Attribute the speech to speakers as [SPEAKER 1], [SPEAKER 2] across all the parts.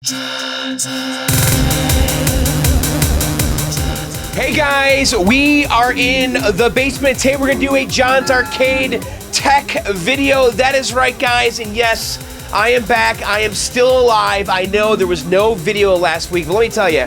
[SPEAKER 1] Hey guys, we are in the basement. Today we're gonna do a John's Arcade tech video. That is right, guys, and yes, I am back. I am still alive. I know there was no video last week, but let me tell you,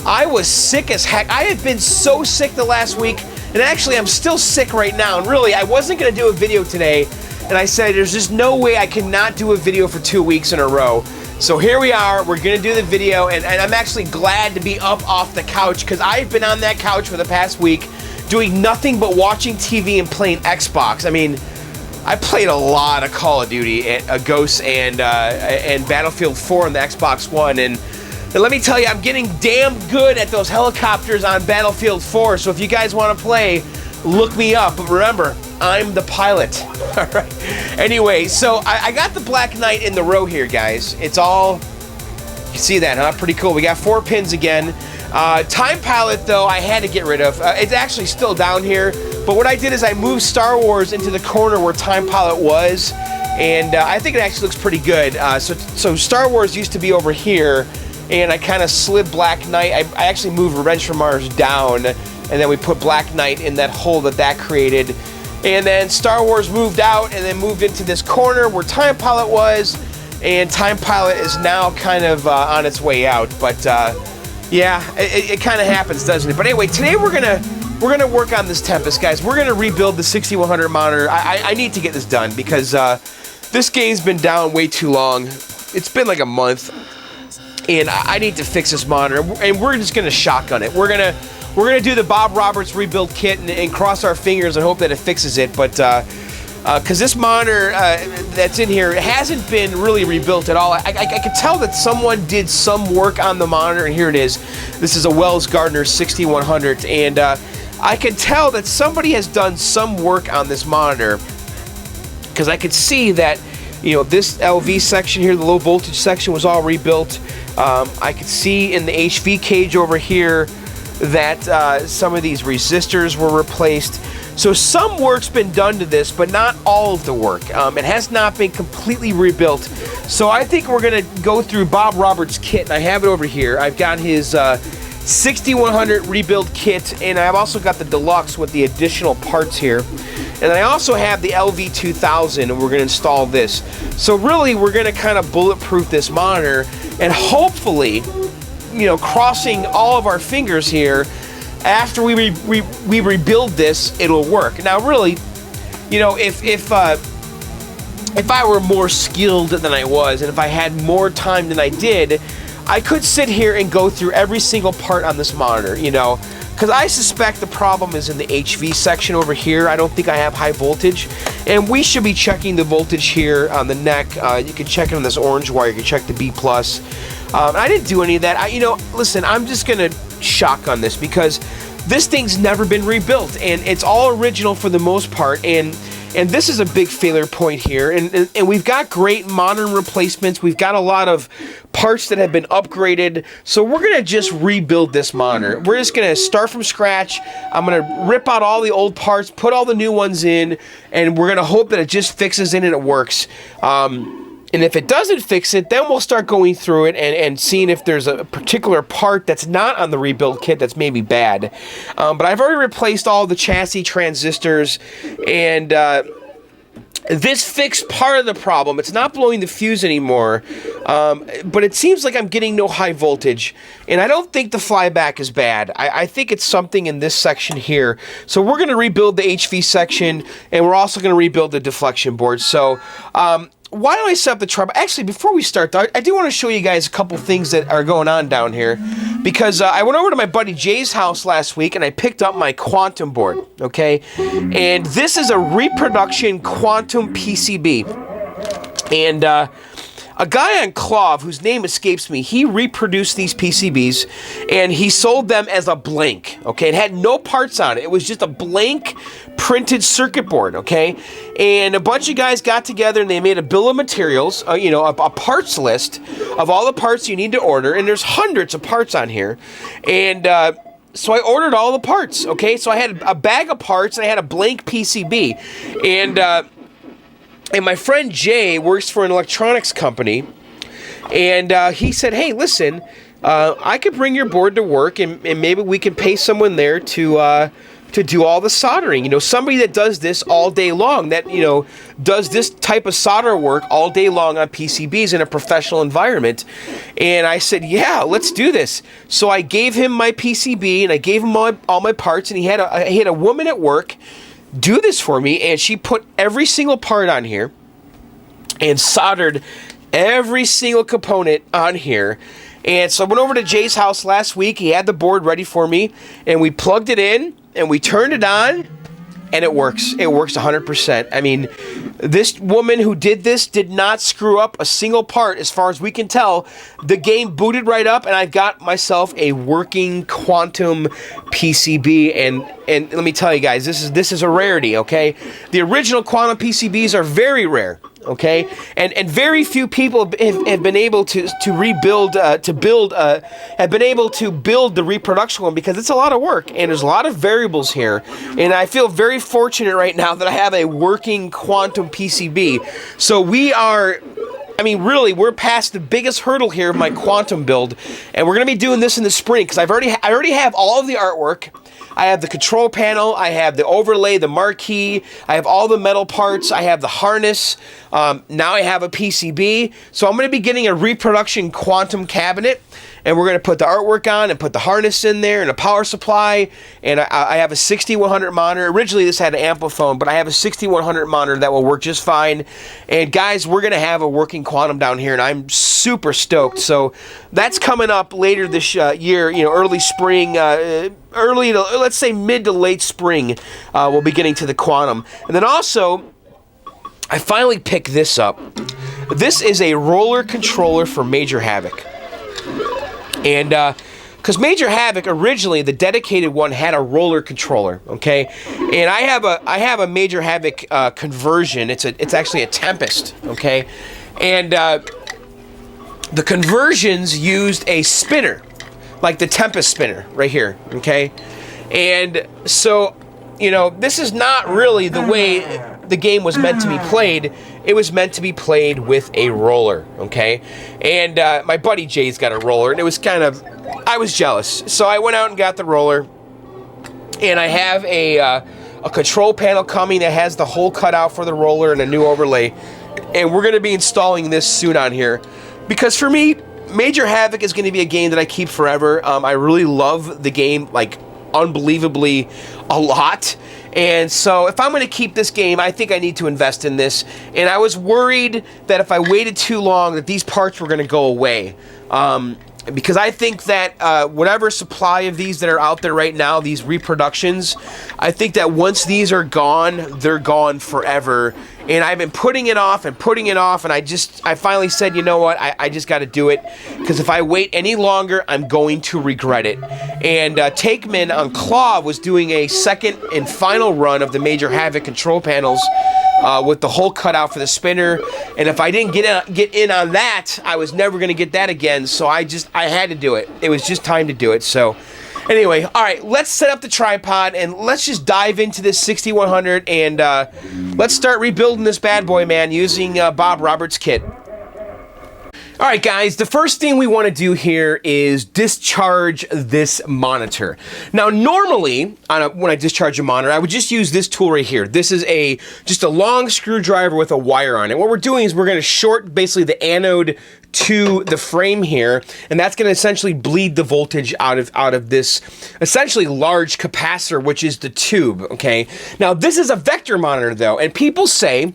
[SPEAKER 1] I was sick as heck. I have been so sick the last week, and actually I'm still sick right now, and really, I wasn't gonna do a video today, and I said there's just no way I cannot do a video for 2 weeks in a row. So here we are, we're gonna do the video, and I'm actually glad to be up off the couch because I've been on that couch for the past week doing nothing but watching TV and playing Xbox. I mean, I played a lot of Call of Duty, Ghosts, and Battlefield 4 on the Xbox One, and let me tell you, I'm getting damn good at those helicopters on Battlefield 4, so if you guys want to play, look me up. But remember, I'm the pilot. All right. Anyway, so I got the Black Knight in the row here, guys. It's all, you see that, huh? Pretty cool. We got 4 pins again. Time Pilot, though, I had to get rid of. It's actually still down here, but what I did is I moved Star Wars into the corner where Time Pilot was, and I think it actually looks pretty good. So Star Wars used to be over here, and I kind of slid Black Knight. I actually moved Revenge from Mars down, and then we put Black Knight in that hole that created. And then Star Wars moved out and then moved into this corner where Time Pilot was, and Time Pilot is now kind of on its way out. But yeah, it kind of happens, doesn't it? But anyway, today we're gonna work on this Tempest, guys. We're gonna rebuild the 6100 monitor. I need to get this done because this game's been down way too long. It's been like a month, and I need to fix this monitor. And we're just gonna shotgun it. We're gonna do the Bob Roberts rebuild kit and cross our fingers and hope that it fixes it. But because this monitor that's in here hasn't been really rebuilt at all. I could tell that someone did some work on the monitor, and here it is. This is a Wells Gardner 6100, and I can tell that somebody has done some work on this monitor because I could see that, you know, this LV section here, the low voltage section, was all rebuilt. I could see in the HV cage over here that some of these resistors were replaced. So some work's been done to this, but not all of the work. It has not been completely rebuilt. So I think we're gonna go through Bob Roberts' kit, and I have it over here. I've got his 6100 rebuild kit, and I've also got the deluxe with the additional parts here. And I also have the LV6000, and we're gonna install this. So really, we're gonna kind of bulletproof this monitor, and hopefully, you know, crossing all of our fingers here, after we rebuild this, it'll work. Now, really, you know, if I were more skilled than I was, and if I had more time than I did, I could sit here and go through every single part on this monitor, you know, because I suspect the problem is in the HV section over here. I don't think I have high voltage, and we should be checking the voltage here on the neck. You can check it on this orange wire. You can check the B+. I didn't do any of that. You know, listen, I'm just gonna shotgun this because this thing's never been rebuilt, and it's all original for the most part, and this is a big failure point here, and we've got great modern replacements. We've got a lot of parts that have been upgraded, so we're gonna just rebuild this monitor. We're just gonna start from scratch. I'm gonna rip out all the old parts, put all the new ones in, and we're gonna hope that it just fixes it and it works. And if it doesn't fix it, then we'll start going through it and seeing if there's a particular part that's not on the rebuild kit that's maybe bad. But I've already replaced all the chassis transistors, and this fixed part of the problem. It's not blowing the fuse anymore, but it seems like I'm getting no high voltage, and I don't think the flyback is bad. I think it's something in this section here. So we're going to rebuild the HV section, and we're also going to rebuild the deflection board. So why don't I set up the trouble? Actually, before we start, though, I do want to show you guys a couple things that are going on down here, because I went over to my buddy Jay's house last week and I picked up my quantum board, okay? And this is a reproduction quantum PCB. And a guy on Clove, whose name escapes me, he reproduced these PCBs and he sold them as a blank, okay? It had no parts on it. It was just a blank printed circuit board, okay? And a bunch of guys got together and they made a bill of materials, you know, a parts list of all the parts you need to order, and there's hundreds of parts on here. And so I ordered all the parts, okay? So I had a bag of parts and I had a blank PCB. And my friend Jay works for an electronics company, And he said, hey, listen, I could bring your board to work, and maybe we can pay someone there to do all the soldering. You know, somebody that does this all day long, that, you know, does this type of solder work all day long on PCBs in a professional environment. And I said, yeah, let's do this. So I gave him my PCB, and I gave him all my parts, and he had a woman at work do this for me, and she put every single part on here and soldered every single component on here. And so I went over to Jay's house last week. He had the board ready for me, and we plugged it in, and we turned it on, and it works. It works 100%. I mean, this woman who did this did not screw up a single part as far as we can tell. The game booted right up, and I've got myself a working quantum PCB, and let me tell you guys, this is a rarity, okay? The original quantum PCBs are very rare. Okay, and very few people have been able to build the reproduction one, because it's a lot of work and there's a lot of variables here. And I feel very fortunate right now that I have a working quantum PCB. So we are, I mean, really, we're past the biggest hurdle here of my quantum build, and we're gonna be doing this in the spring, because I already have all of the artwork. I have the control panel, I have the overlay, the marquee, I have all the metal parts, I have the harness, now I have a PCB. So I'm going to be getting a reproduction quantum cabinet, and we're going to put the artwork on and put the harness in there and a power supply, and I have a 6100 monitor. Originally this had an ampliphone, but I have a 6100 monitor that will work just fine. And guys, we're going to have a working quantum down here, and I'm super stoked. So that's coming up later this year, you know, early spring, let's say mid to late spring, we'll be getting to the quantum. And then also, I finally picked this up. This is a roller controller for Major Havoc. And because Major Havoc originally, the dedicated one had a roller controller, okay? And I have a Major Havoc conversion. It's actually a Tempest, okay? And the conversions used a spinner, like the Tempest spinner right here, okay? And so, you know, this is not really the way the game was meant to be played. It was meant to be played with a roller, okay? And my buddy Jay's got a roller, and it was kind of, I was jealous. So I went out and got the roller, and I have a control panel coming that has the hole cut out for the roller and a new overlay. And we're going to be installing this soon on here, because for me, Major Havoc is going to be a game that I keep forever. I really love the game, like, unbelievably a lot. And so if I'm going to keep this game, I think I need to invest in this. And I was worried that if I waited too long, that these parts were going to go away. Because I think that whatever supply of these that are out there right now, these reproductions, I think that once these are gone, they're gone forever. And I've been putting it off, and I finally said, you know what, I just got to do it, because if I wait any longer, I'm going to regret it. And Takeman on Claw was doing a second and final run of the Major Havoc control panels with the hole cut out for the spinner, and if I didn't get in on that, I was never going to get that again. So I had to do it. It was just time to do it. So anyway, all right, let's set up the tripod, and let's just dive into this 6100, and let's start rebuilding this bad boy, man, using Bob Roberts' kit. All right, guys, the first thing we want to do here is discharge this monitor. Now, normally, when I discharge a monitor, I would just use this tool right here. This is just a long screwdriver with a wire on it. What we're doing is we're going to short basically the anode to the frame here, and that's going to essentially bleed the voltage out of this essentially large capacitor, which is the tube, okay? Now, this is a vector monitor, though, and people say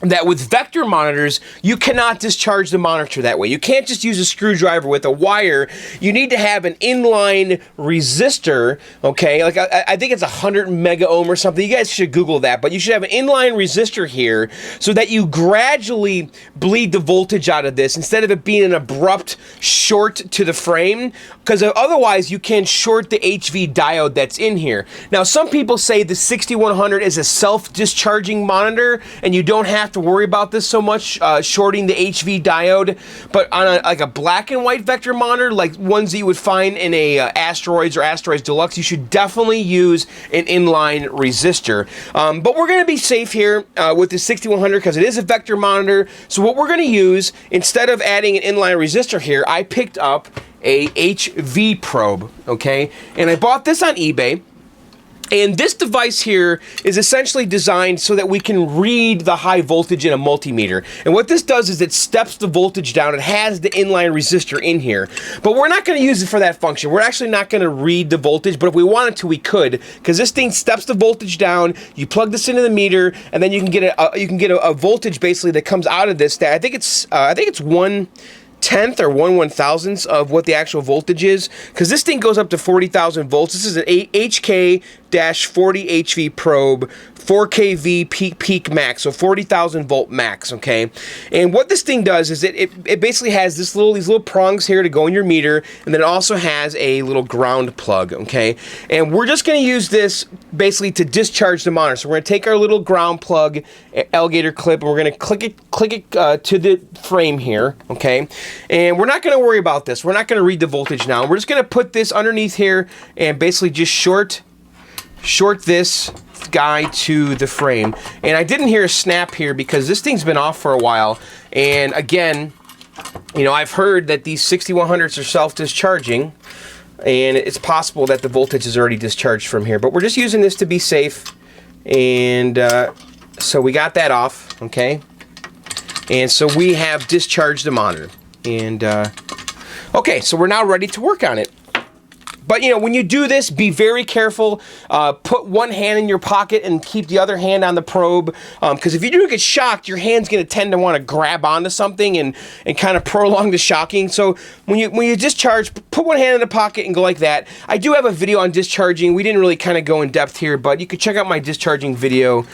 [SPEAKER 1] that with vector monitors, you cannot discharge the monitor that way. You can't just use a screwdriver with a wire. You need to have an inline resistor, okay? Like, I think it's 100 mega ohm or something. You guys should Google that, but you should have an inline resistor here so that you gradually bleed the voltage out of this instead of it being an abrupt short to the frame, because otherwise you can short the HV diode that's in here. Now, some people say the 6100 is a self-discharging monitor and you don't have have to worry about this so much, shorting the HV diode, but on like a black and white vector monitor, like ones that you would find in a Asteroids or Asteroids Deluxe, you should definitely use an inline resistor. But we're going to be safe here with the 6100 because it is a vector monitor. So what we're going to use, instead of adding an inline resistor here, I picked up a HV probe, okay? And I bought this on eBay. And this device here is essentially designed so that we can read the high voltage in a multimeter. And what this does is it steps the voltage down. It has the inline resistor in here. But we're not going to use it for that function. We're actually not going to read the voltage, but if we wanted to, we could, because this thing steps the voltage down. You plug this into the meter, and then you can get a voltage basically that comes out of this. That I think it's 1/10 or 1/1000th of what the actual voltage is, because this thing goes up to 40,000 volts. This is an HK-40 HV probe, 4kV peak max, so 40,000 volt max, okay? And what this thing does is it basically has these little prongs here to go in your meter, and then it also has a little ground plug, okay? And we're just going to use this basically to discharge the monitor. So we're going to take our little ground plug alligator clip, and we're going to click it to the frame here, okay? And we're not going to worry about this. We're not going to read the voltage now. We're just going to put this underneath here and basically just short this guy to the frame. And I didn't hear a snap here because this thing's been off for a while. And again, you know, I've heard that these 6100s are self-discharging, and it's possible that the voltage is already discharged from here. But we're just using this to be safe. And so we got that off, okay? And so we have discharged the monitor. And okay, so we're now ready to work on it. But, you know, when you do this, be very careful. Put one hand in your pocket and keep the other hand on the probe. Because if you do get shocked, your hand's going to tend to want to grab onto something and kind of prolong the shocking. So when you discharge, put one hand in the pocket and go like that. I do have a video on discharging. We didn't really kind of go in depth here, but you could check out my discharging video,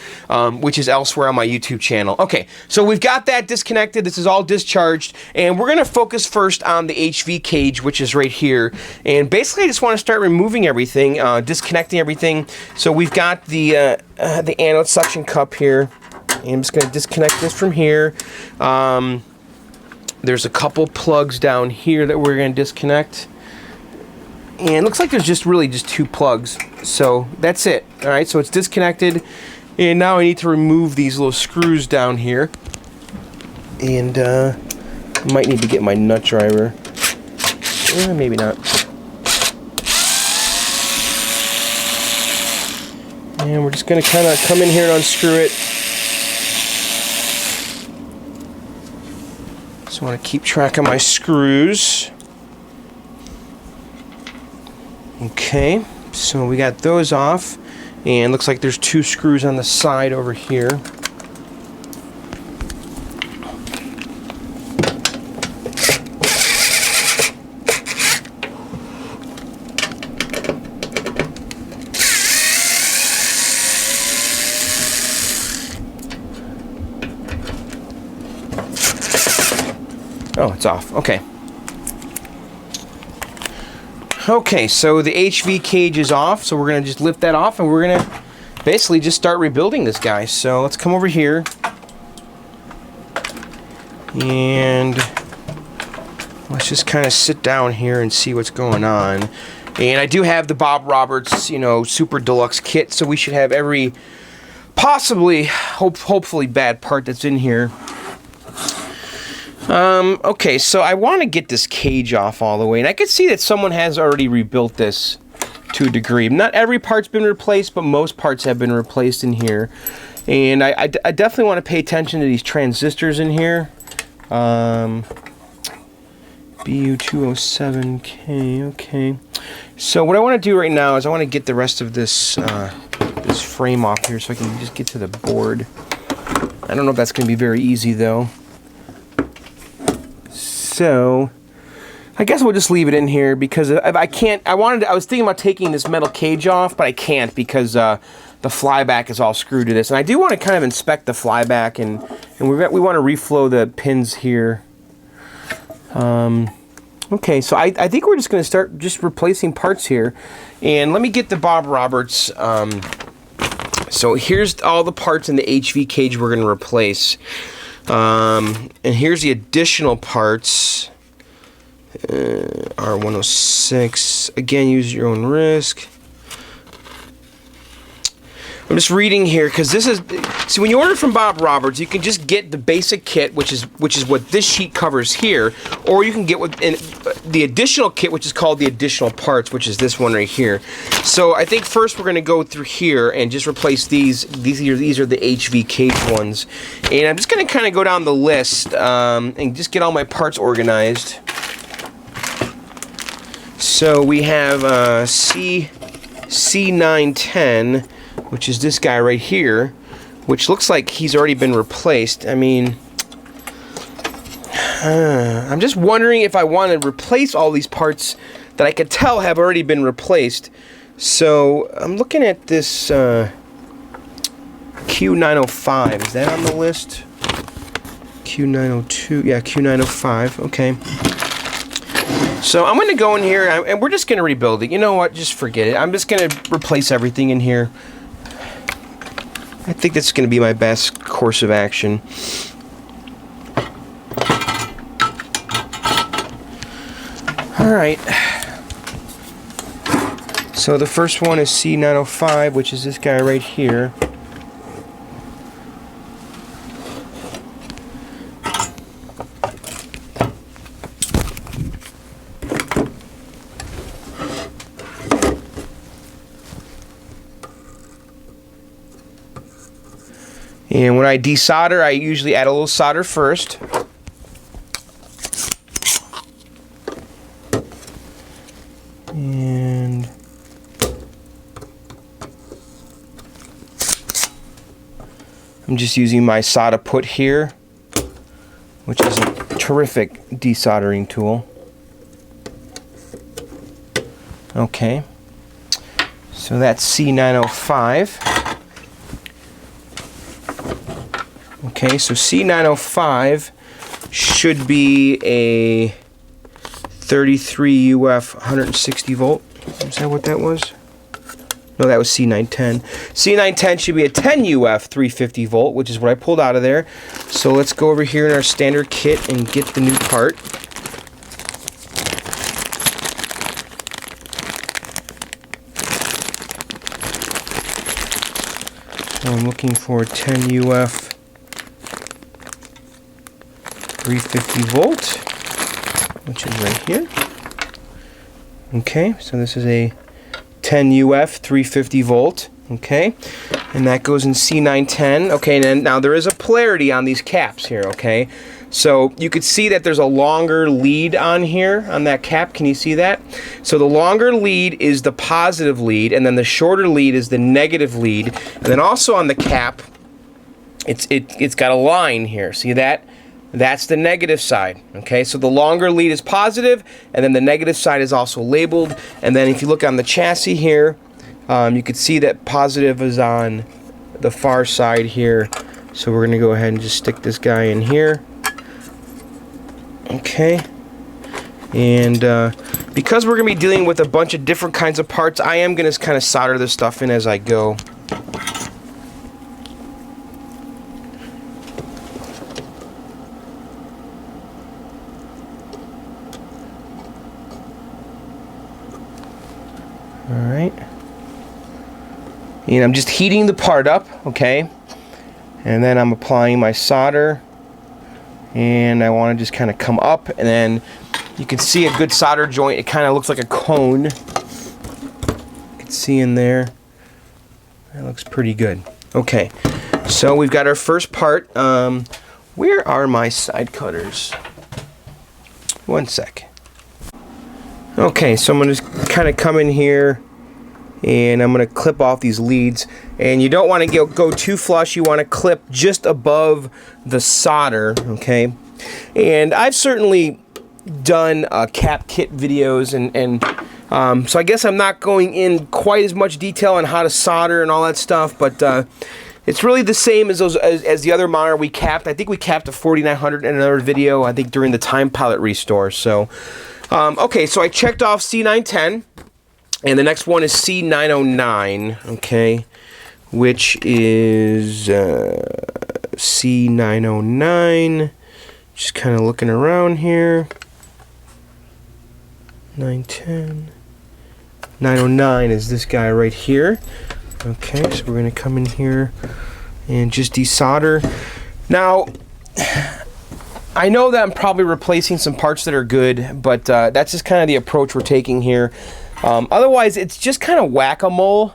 [SPEAKER 1] which is elsewhere on my YouTube channel. Okay, so we've got that disconnected. This is all discharged. And we're going to focus first on the HV cage, which is right here. And basically, I just want to start removing everything, disconnecting everything. So we've got the anode suction cup here. And I'm just going to disconnect this from here. There's a couple plugs down here that we're going to disconnect. And it looks like there's just two plugs. So that's it. All right, so it's disconnected. And now I need to remove these little screws down here. And might need to get my nut driver. Maybe not. And we're just going to kind of come in here and unscrew it. So I want to keep track of my screws. Okay, so we got those off. And looks like there's two screws on the side over here. Oh, it's off. Okay. Okay, so the HV cage is off, so we're going to just lift that off, and we're going to basically just start rebuilding this guy. So let's come over here. And let's just kind of sit down here and see what's going on. And I do have the Bob Roberts, you know, Super Deluxe kit, so we should have every possibly, hopefully bad part that's in here. Okay, so I want to get this cage off all the way, and I can see that someone has already rebuilt this to a degree. Not every part's been replaced, but most parts have been replaced in here. And I definitely want to pay attention to these transistors in here. BU207K, okay. So what I want to do right now is I want to get the rest of this this frame off here so I can just get to the board. I don't know if that's going to be very easy though. So I guess we'll just leave it in here because I can't. I was thinking about taking this metal cage off, but I can't because the flyback is all screwed to this. And I do want to kind of inspect the flyback, and we want to reflow the pins here. Okay, so I think we're just going to start just replacing parts here. And let me get the Bob Roberts So here's all the parts in the HV cage we're going to replace. And here's the additional parts. R106. Again, use your own risk. I'm just reading here because this is. See, when you order from Bob Roberts, you can just get the basic kit, which is what this sheet covers here, or you can get the additional kit, which is called the additional parts, which is this one right here. So I think first we're going to go through here and just replace these. These are the HV cage ones, and I'm just going to kind of go down the list and just get all my parts organized. So we have C910. Which is this guy right here, which looks like he's already been replaced. I mean, I'm just wondering if I want to replace all these parts that I could tell have already been replaced. So I'm looking at this Q905. Is that on the list? Q902. Yeah, Q905. Okay. So I'm going to go in here, and we're just going to rebuild it. You know what? Just forget it. I'm just going to replace everything in here. I think that's going to be my best course of action. Alright. So the first one is C905, which is this guy right here. And when I desolder, I usually add a little solder first. And I'm just using my solder put here, which is a terrific desoldering tool. Okay. So that's C905. Okay, so C905 should be a 33 UF 160 volt. Is that what that was? No, that was C910. C910 should be a 10 UF 350 volt, which is what I pulled out of there. So let's go over here in our standard kit and get the new part. So I'm looking for 10 UF 350 volt, which is right here. Okay, so this is a 10 UF 350 volt. Okay, and that goes in C910. Okay, and then now there is a polarity on these caps here. Okay, so you could see that there's a longer lead on here on that cap. Can you see that? So the longer lead is the positive lead, and then the shorter lead is the negative lead. And then also on the cap, it's got a line here. See that? That's the negative side. Okay, so the longer lead is positive, and then the negative side is also labeled. And then if you look on the chassis here, you can see that positive is on the far side here. So we're going to go ahead and just stick this guy in here. Okay. And because we're going to be dealing with a bunch of different kinds of parts, I am going to kind of solder this stuff in as I go. Alright. And I'm just heating the part up, okay? And then I'm applying my solder. And I want to just kind of come up, and then you can see a good solder joint. It kind of looks like a cone. You can see in there. That looks pretty good. Okay, so we've got our first part. Where are my side cutters? One sec. Okay, so I'm going to just kind of come in here, and I'm going to clip off these leads. And you don't want to go too flush. You want to clip just above the solder, okay? And I've certainly done cap kit videos, and so I guess I'm not going in quite as much detail on how to solder and all that stuff, but it's really the same as the other monitor we capped. I think we capped a 4900 in another video, I think during the Time Pilot restore. So, okay, so I checked off C910, and the next one is C909, okay, which is C909. Just kind of looking around here. 910. 909 is this guy right here. Okay, so we're going to come in here and just desolder. Now, I know that I'm probably replacing some parts that are good, but that's just kind of the approach we're taking here. Otherwise, it's just kind of whack-a-mole.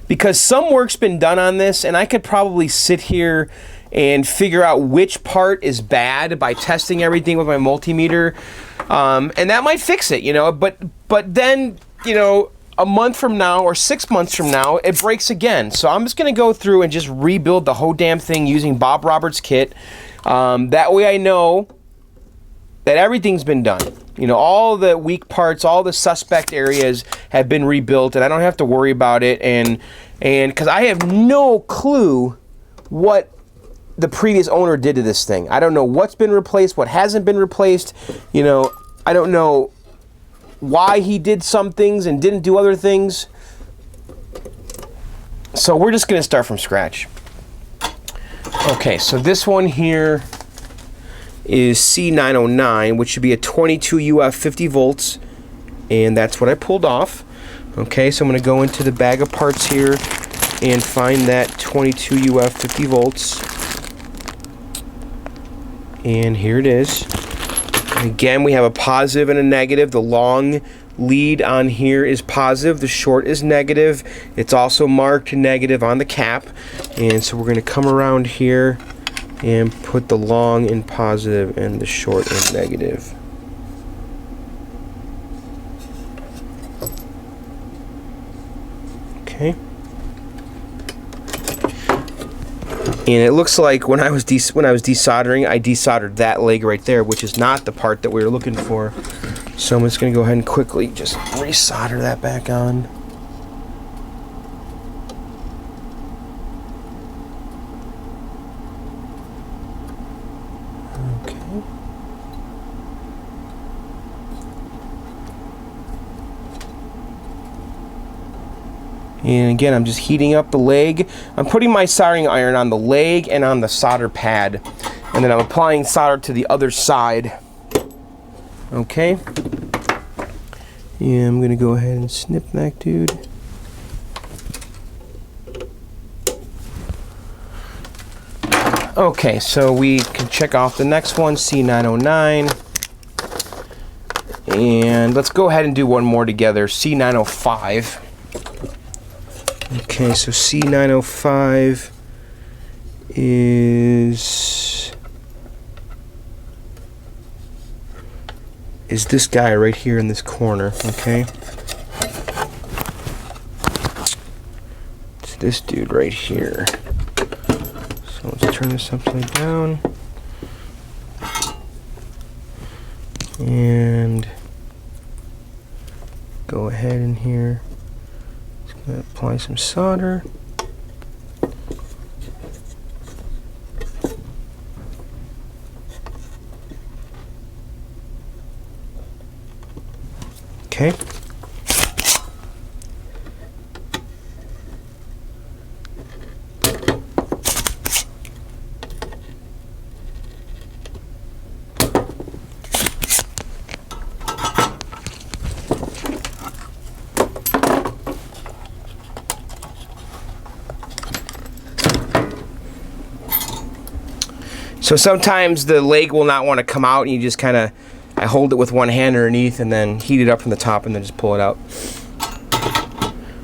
[SPEAKER 1] Because some work's been done on this, and I could probably sit here and figure out which part is bad by testing everything with my multimeter, and that might fix it, you know. But then, you know, a month from now or 6 months from now, it breaks again. So I'm just going to go through and just rebuild the whole damn thing using Bob Roberts' kit. That way I know that everything's been done. You know, all the weak parts, all the suspect areas have been rebuilt, and I don't have to worry about it. And because I have no clue what the previous owner did to this thing. I don't know what's been replaced, what hasn't been replaced. You know, I don't know why he did some things and didn't do other things. So we're just going to start from scratch. Okay, so this one here is C909, which should be a 22 UF 50 volts, and that's what I pulled off. Okay, so I'm going to go into the bag of parts here and find that 22 UF 50 volts. And here it is. Again, we have a positive and a negative. The long lead on here is positive. The short is negative. It's also marked negative on the cap. And so we're going to come around here and put the long in positive and the short in negative. Okay. And it looks like when I was desoldering, I desoldered that leg right there, which is not the part that we were looking for. So I'm just going to go ahead and quickly just resolder that back on. Okay. And again, I'm just heating up the leg. I'm putting my soldering iron on the leg and on the solder pad. And then I'm applying solder to the other side. Okay. Yeah, I'm going to go ahead and snip that dude. Okay, so we can check off the next one, C909. And let's go ahead and do one more together, C905. Okay, so C905 is this guy right here in this corner, okay? It's this dude right here. So let's turn this upside down. And go ahead in here. Apply some solder. Okay. So sometimes the leg will not want to come out, and you just kind of, I hold it with one hand underneath and then heat it up from the top and then just pull it out.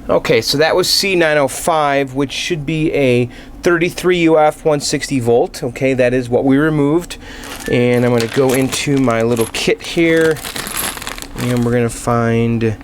[SPEAKER 1] Okay, so that was C905, which should be a 33 UF 160 volt. Okay, that is what we removed. And I'm going to go into my little kit here, and we're going to find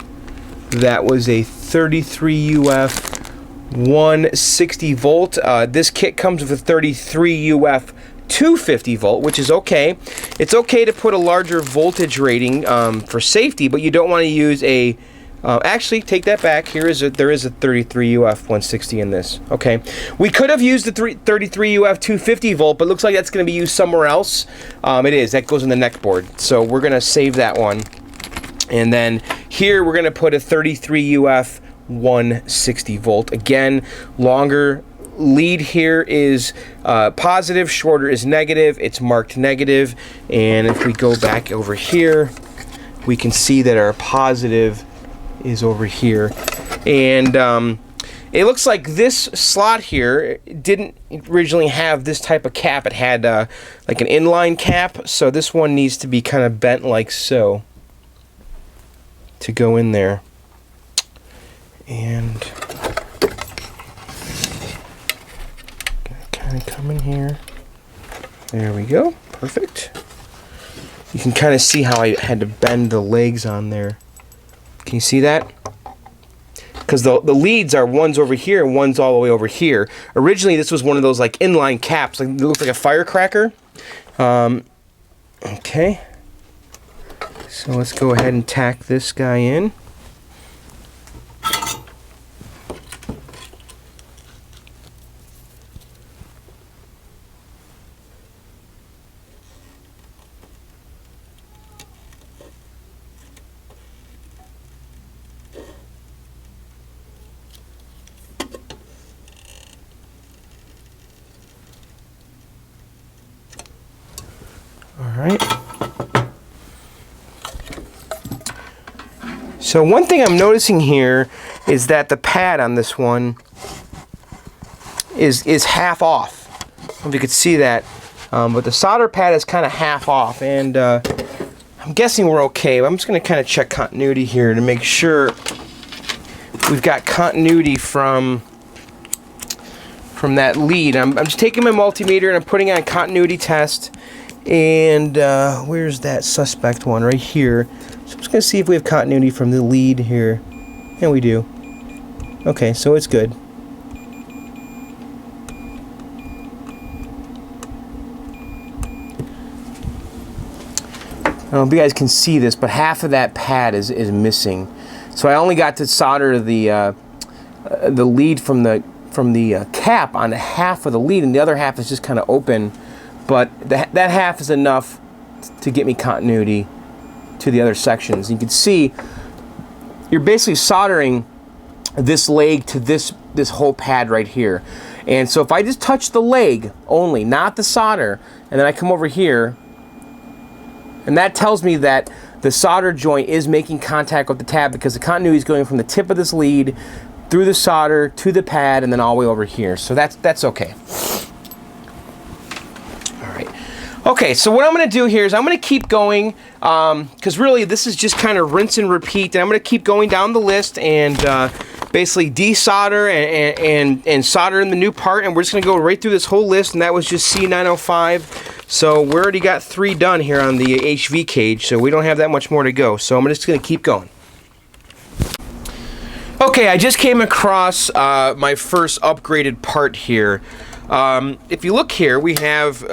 [SPEAKER 1] that was a 33 UF 160 volt. This kit comes with a 33 UF 250 volt, which is okay. It's okay to put a larger voltage rating for safety, but you don't want to use a actually, take that back. There is a 33 UF 160 in this. Okay, we could have used the 33 UF 250 volt, but looks like that's going to be used somewhere else. It is. That goes in the neck board, so we're going to save that one. And then here we're going to put a 33 UF 160 volt. Again, longer lead here is positive, shorter is negative. It's marked negative. And if we go back over here, we can see that our positive is over here. And it looks like this slot here didn't originally have this type of cap. It had like an inline cap, so this one needs to be kind of bent like so to go in there. And kind of come in here. There we go. Perfect. You can kind of see how I had to bend the legs on there. Can you see that? Because the leads are one's over here and one's all the way over here. Originally, this was one of those like inline caps. Like, it looks like a firecracker. Okay. So let's go ahead and tack this guy in. Alright. So one thing I'm noticing here is that the pad on this one is half off. I don't know if you could see that. But the solder pad is kind of half off, and I'm guessing we're okay. I'm just going to kind of check continuity here to make sure we've got continuity from that lead. I'm just taking my multimeter and I'm putting on continuity test. And where's that suspect one? Right here. So I'm just going to see if we have continuity from the lead here. And we do. Okay, so it's good. I don't know if you guys can see this, but half of that pad is missing. So I only got to solder the lead from the cap on half of the lead, and the other half is just kind of open. But that half is enough to get me continuity to the other sections. You can see you're basically soldering this leg to this whole pad right here. And so if I just touch the leg only, not the solder, and then I come over here, and that tells me that the solder joint is making contact with the tab, because the continuity is going from the tip of this lead through the solder to the pad and then all the way over here. So that's okay. Okay, so what I'm going to do here is I'm going to keep going, because really this is just kind of rinse and repeat, and I'm going to keep going down the list and basically desolder and solder in the new part, and we're just going to go right through this whole list, and that was just C905. So we already got 3 done here on the HV cage, so we don't have that much more to go, so I'm just going to keep going. Okay, I just came across my first upgraded part here. If you look here, we have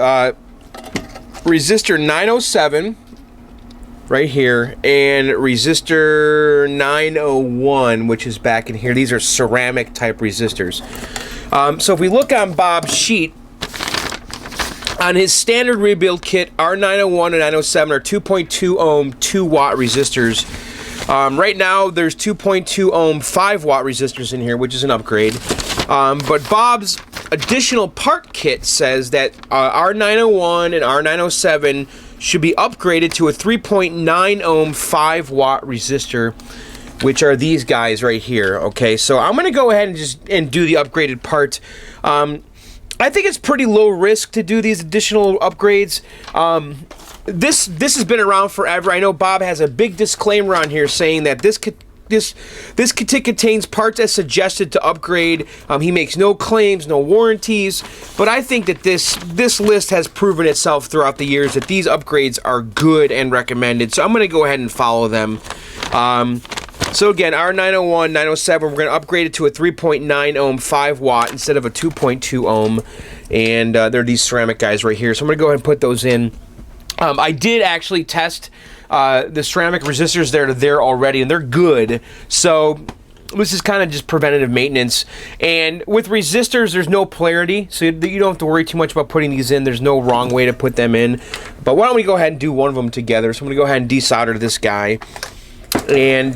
[SPEAKER 1] resistor 907 right here and resistor 901, which is back in here. These are ceramic type resistors. So if we look on Bob's sheet, on his standard rebuild kit, R901 and 907 are 2.2 ohm 2 watt resistors. Right now there's 2.2 ohm 5 watt resistors in here, which is an upgrade. But Bob's additional part kit says that R901 and R907 should be upgraded to a 3.9 ohm 5 watt resistor, which are these guys right here. Okay, so I'm going to go ahead and do the upgraded part. I think it's pretty low risk to do these additional upgrades. This has been around forever. I know Bob has a big disclaimer on here saying that this kit contains parts as suggested to upgrade. He makes no claims, no warranties, but I think that this list has proven itself throughout the years that these upgrades are good and recommended. So I'm going to go ahead and follow them. So again, R901, 907, we're going to upgrade it to a 3.9 ohm 5 watt instead of a 2.2 ohm, and they're these ceramic guys right here. So I'm going to go ahead and put those in. I did actually test the ceramic resistors that are there already, and they're good. So this is kind of just preventative maintenance. And with resistors, there's no polarity, so you don't have to worry too much about putting these in. There's no wrong way to put them in. But why don't we go ahead and do one of them together? So I'm going to go ahead and desolder this guy. And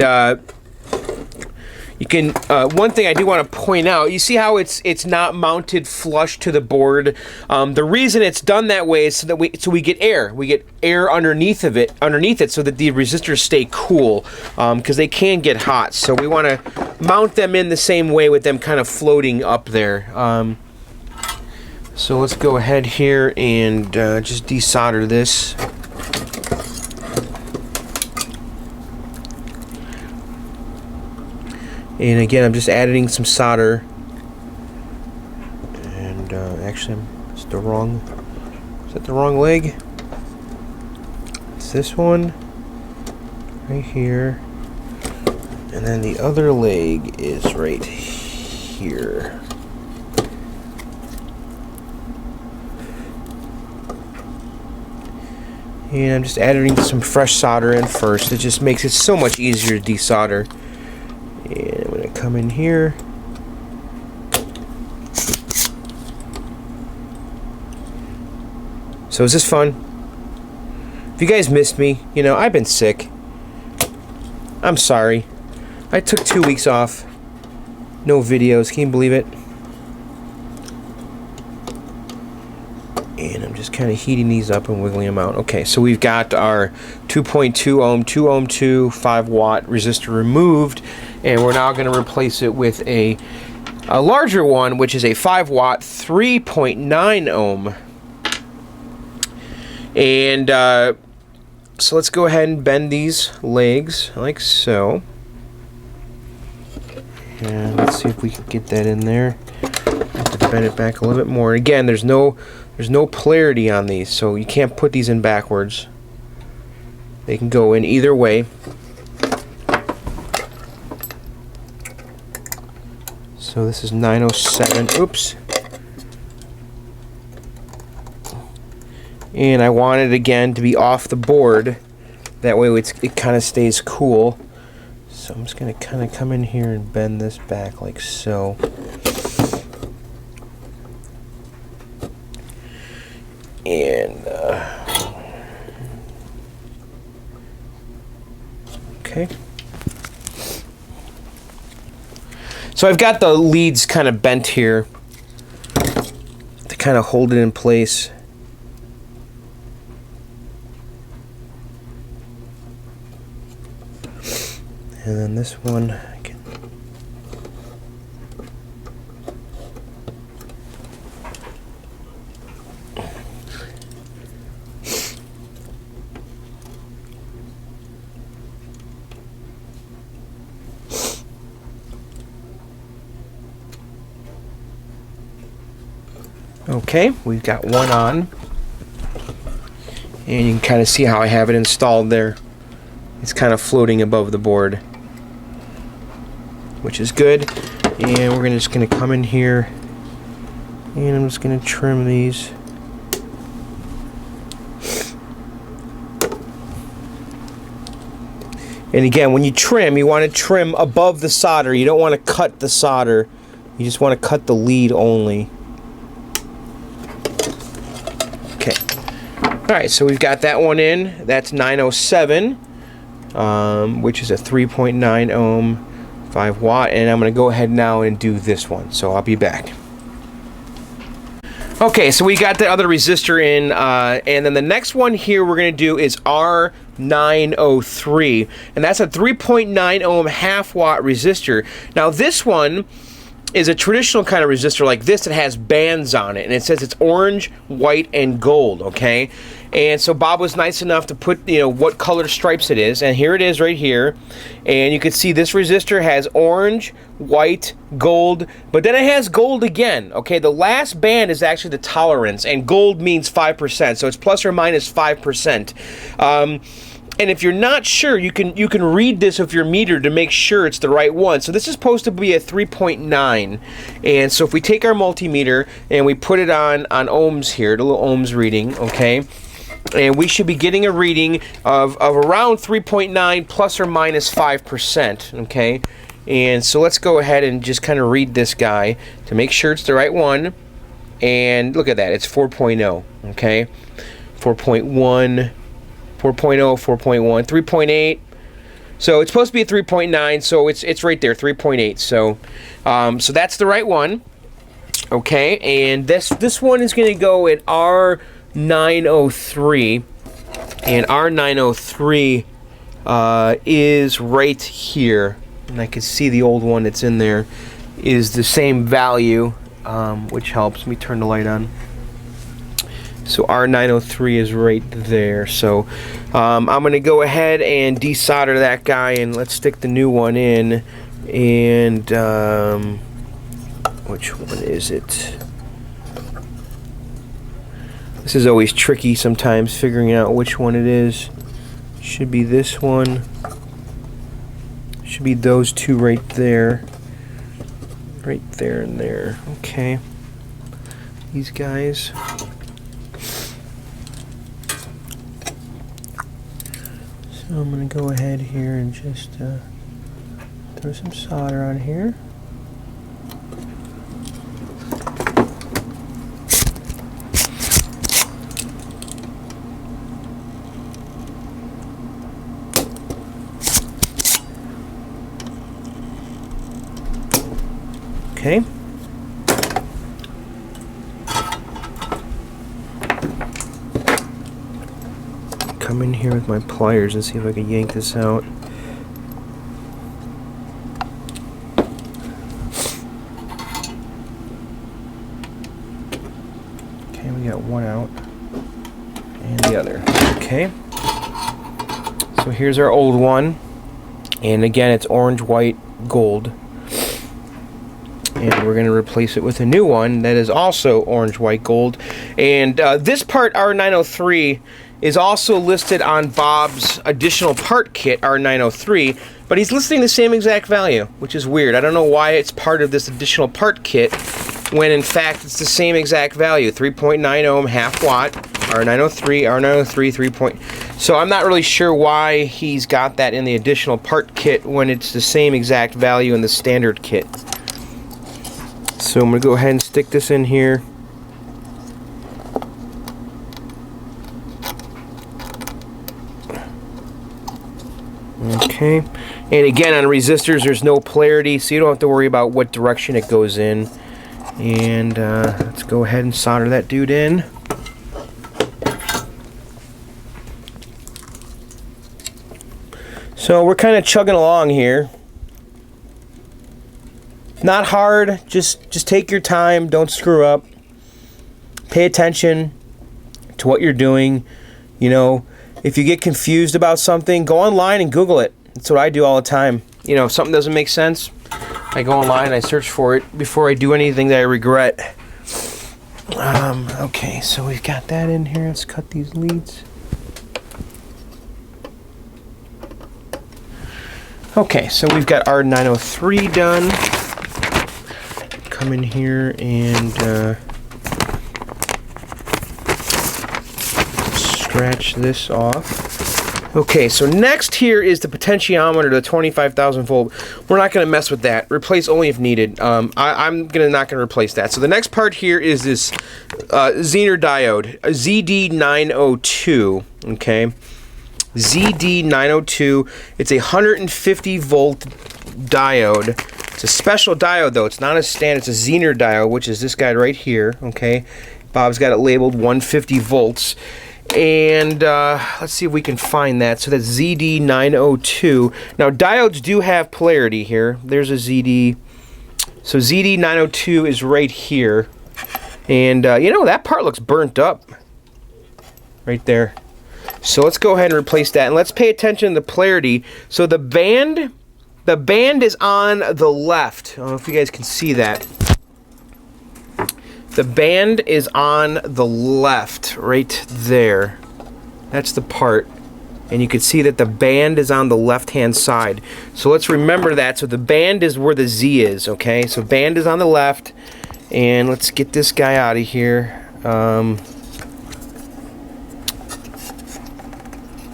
[SPEAKER 1] You can, one thing I do want to point out, you see how it's not mounted flush to the board? The reason it's done that way is so that we get air. We get air underneath it so that the resistors stay cool, because they can get hot. So we want to mount them in the same way with them kind of floating up there. So let's go ahead here and just desolder this. And again, I'm just adding some solder. And actually, it's the wrong. Is that the wrong leg? It's this one right here, and then the other leg is right here. And I'm just adding some fresh solder in first. It just makes it so much easier to desolder. And I'm going to come in here. So is this fun? If you guys missed me, you know, I've been sick. I'm sorry. I took 2 weeks off. No videos. Can you believe it? And I'm just kind of heating these up and wiggling them out. Okay, so we've got our 2.2 ohm, 2 ohm 2, 5 watt resistor removed, and we're now going to replace it with a larger one, which is a 5 watt, 3.9 ohm. And so let's go ahead and bend these legs like so. And let's see if we can get that in there. Have to bend it back a little bit more. Again, there's no polarity on these, so you can't put these in backwards. They can go in either way. So this is 907. Oops. And I want it again to be off the board. That way it kind of stays cool. So I'm just going to kind of come in here and bend this back like so. And okay. So I've got the leads kind of bent here to kind of hold it in place. And then this one I can okay, we've got one on, and you can kind of see how I have it installed there. It's kind of floating above the board, which is good. And we're just going to come in here, and I'm just going to trim these. And again, when you trim, you want to trim above the solder. You don't want to cut the solder. You just want to cut the lead only. Okay. Alright, so we've got that one in. That's 907, which is a 3.9 ohm, 5 watt. And I'm going to go ahead now and do this one. So I'll be back. Okay, so we got the other resistor in, and then the next one here we're going to do is R903, and that's a 3.9 ohm half watt resistor. Now this one is a traditional kind of resistor like this that has bands on it, and it says it's orange, white, and gold, okay? And so Bob was nice enough to put, you know, what color stripes it is, and here it is right here. And you can see this resistor has orange, white, gold, but then it has gold again, okay? The last band is actually the tolerance, and gold means 5%, so it's plus or minus 5%. And if you're not sure, you can read this with your meter to make sure it's the right one. So this is supposed to be a 3.9. And so if we take our multimeter and we put it on ohms here, the little ohms reading, okay? And we should be getting a reading of around 3.9 plus or minus 5%, okay? And so let's go ahead and just kind of read this guy to make sure it's the right one. And look at that, it's 4.0, okay? 4.1, 4.0, 4.1, 3.8, So it's supposed to be a 3.9, so it's right there, 3.8. So so that's the right one. Okay, and this one is going to go at R903, and R903 is right here, and I can see the old one that's in there is the same value, which helps. Let me turn the light on. So R903 is right there. So I'm going to go ahead and desolder that guy, and let's stick the new one in. And which one is it? This is always tricky sometimes, figuring out which one it is. Should be this one. Should be those two right there. Right there and there. Okay. These guys. So I'm going to go ahead here and just throw some solder on here. Okay. Come in here with my pliers and see if I can yank this out. Okay, we got one out and the other. Okay. So here's our old one, and again it's orange, white, gold. And we're going to replace it with a new one that is also orange, white, gold. And this part, R903, is also listed on Bob's additional part kit, R903, but he's listing the same exact value, which is weird. I don't know why it's part of this additional part kit when in fact it's the same exact value, 3.9 ohm, half watt, R903, R903, 3 point. So I'm not really sure why he's got that in the additional part kit when it's the same exact value in the standard kit. So I'm going to go ahead and stick this in here. Okay. And again, on resistors, there's no polarity, so you don't have to worry about what direction it goes in. And let's go ahead and solder that dude in. So we're kind of chugging along here. Not hard, just take your time, don't screw up. Pay attention to what you're doing. You know, if you get confused about something, go online and Google it. That's what I do all the time. You know, if something doesn't make sense, I go online and I search for it before I do anything that I regret. Okay, so we've got that in here. Let's cut these leads. Okay, so we've got our 903 done. Come in here and scratch this off. Okay, so next here is the potentiometer, the 25,000 volt. We're not going to mess with that. Replace only if needed. I'm not going to replace that. So the next part here is this Zener diode, a ZD902. Okay, ZD902. It's a 150 volt diode. It's a special diode though. It's not a standard. It's a Zener diode, which is this guy right here. Okay, Bob's got it labeled 150 volts. And let's see if we can find that. So that's ZD902. Now diodes do have polarity here. There's a ZD. So ZD902 is right here. And you know, that part looks burnt up. Right there. So let's go ahead and replace that. And let's pay attention to the polarity. So the band is on the left. I don't know if you guys can see that. The band is on the left, right there. That's the part. And you can see that the band is on the left-hand side. So let's remember that. So the band is where the Z is, okay? So band is on the left. And let's get this guy out of here. Oh,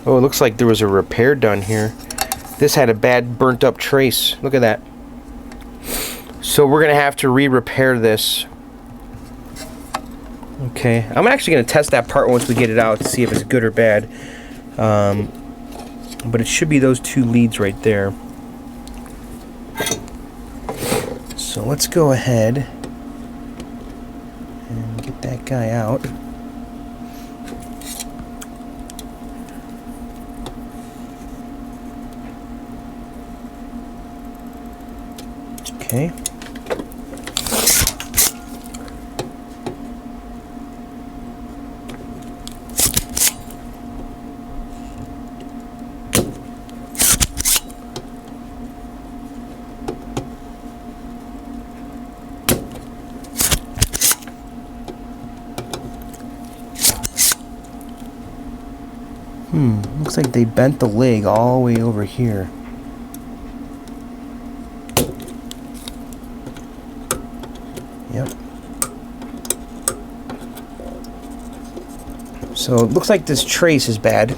[SPEAKER 1] it looks like there was a repair done here. This had a bad burnt-up trace. Look at that. So we're going to have to re-repair this. Okay, I'm actually going to test that part once we get it out to see if it's good or bad. but it should be those two leads right there. So let's go ahead and get that guy out. Okay. Looks like they bent the leg all the way over here. Yep. So it looks like this trace is bad.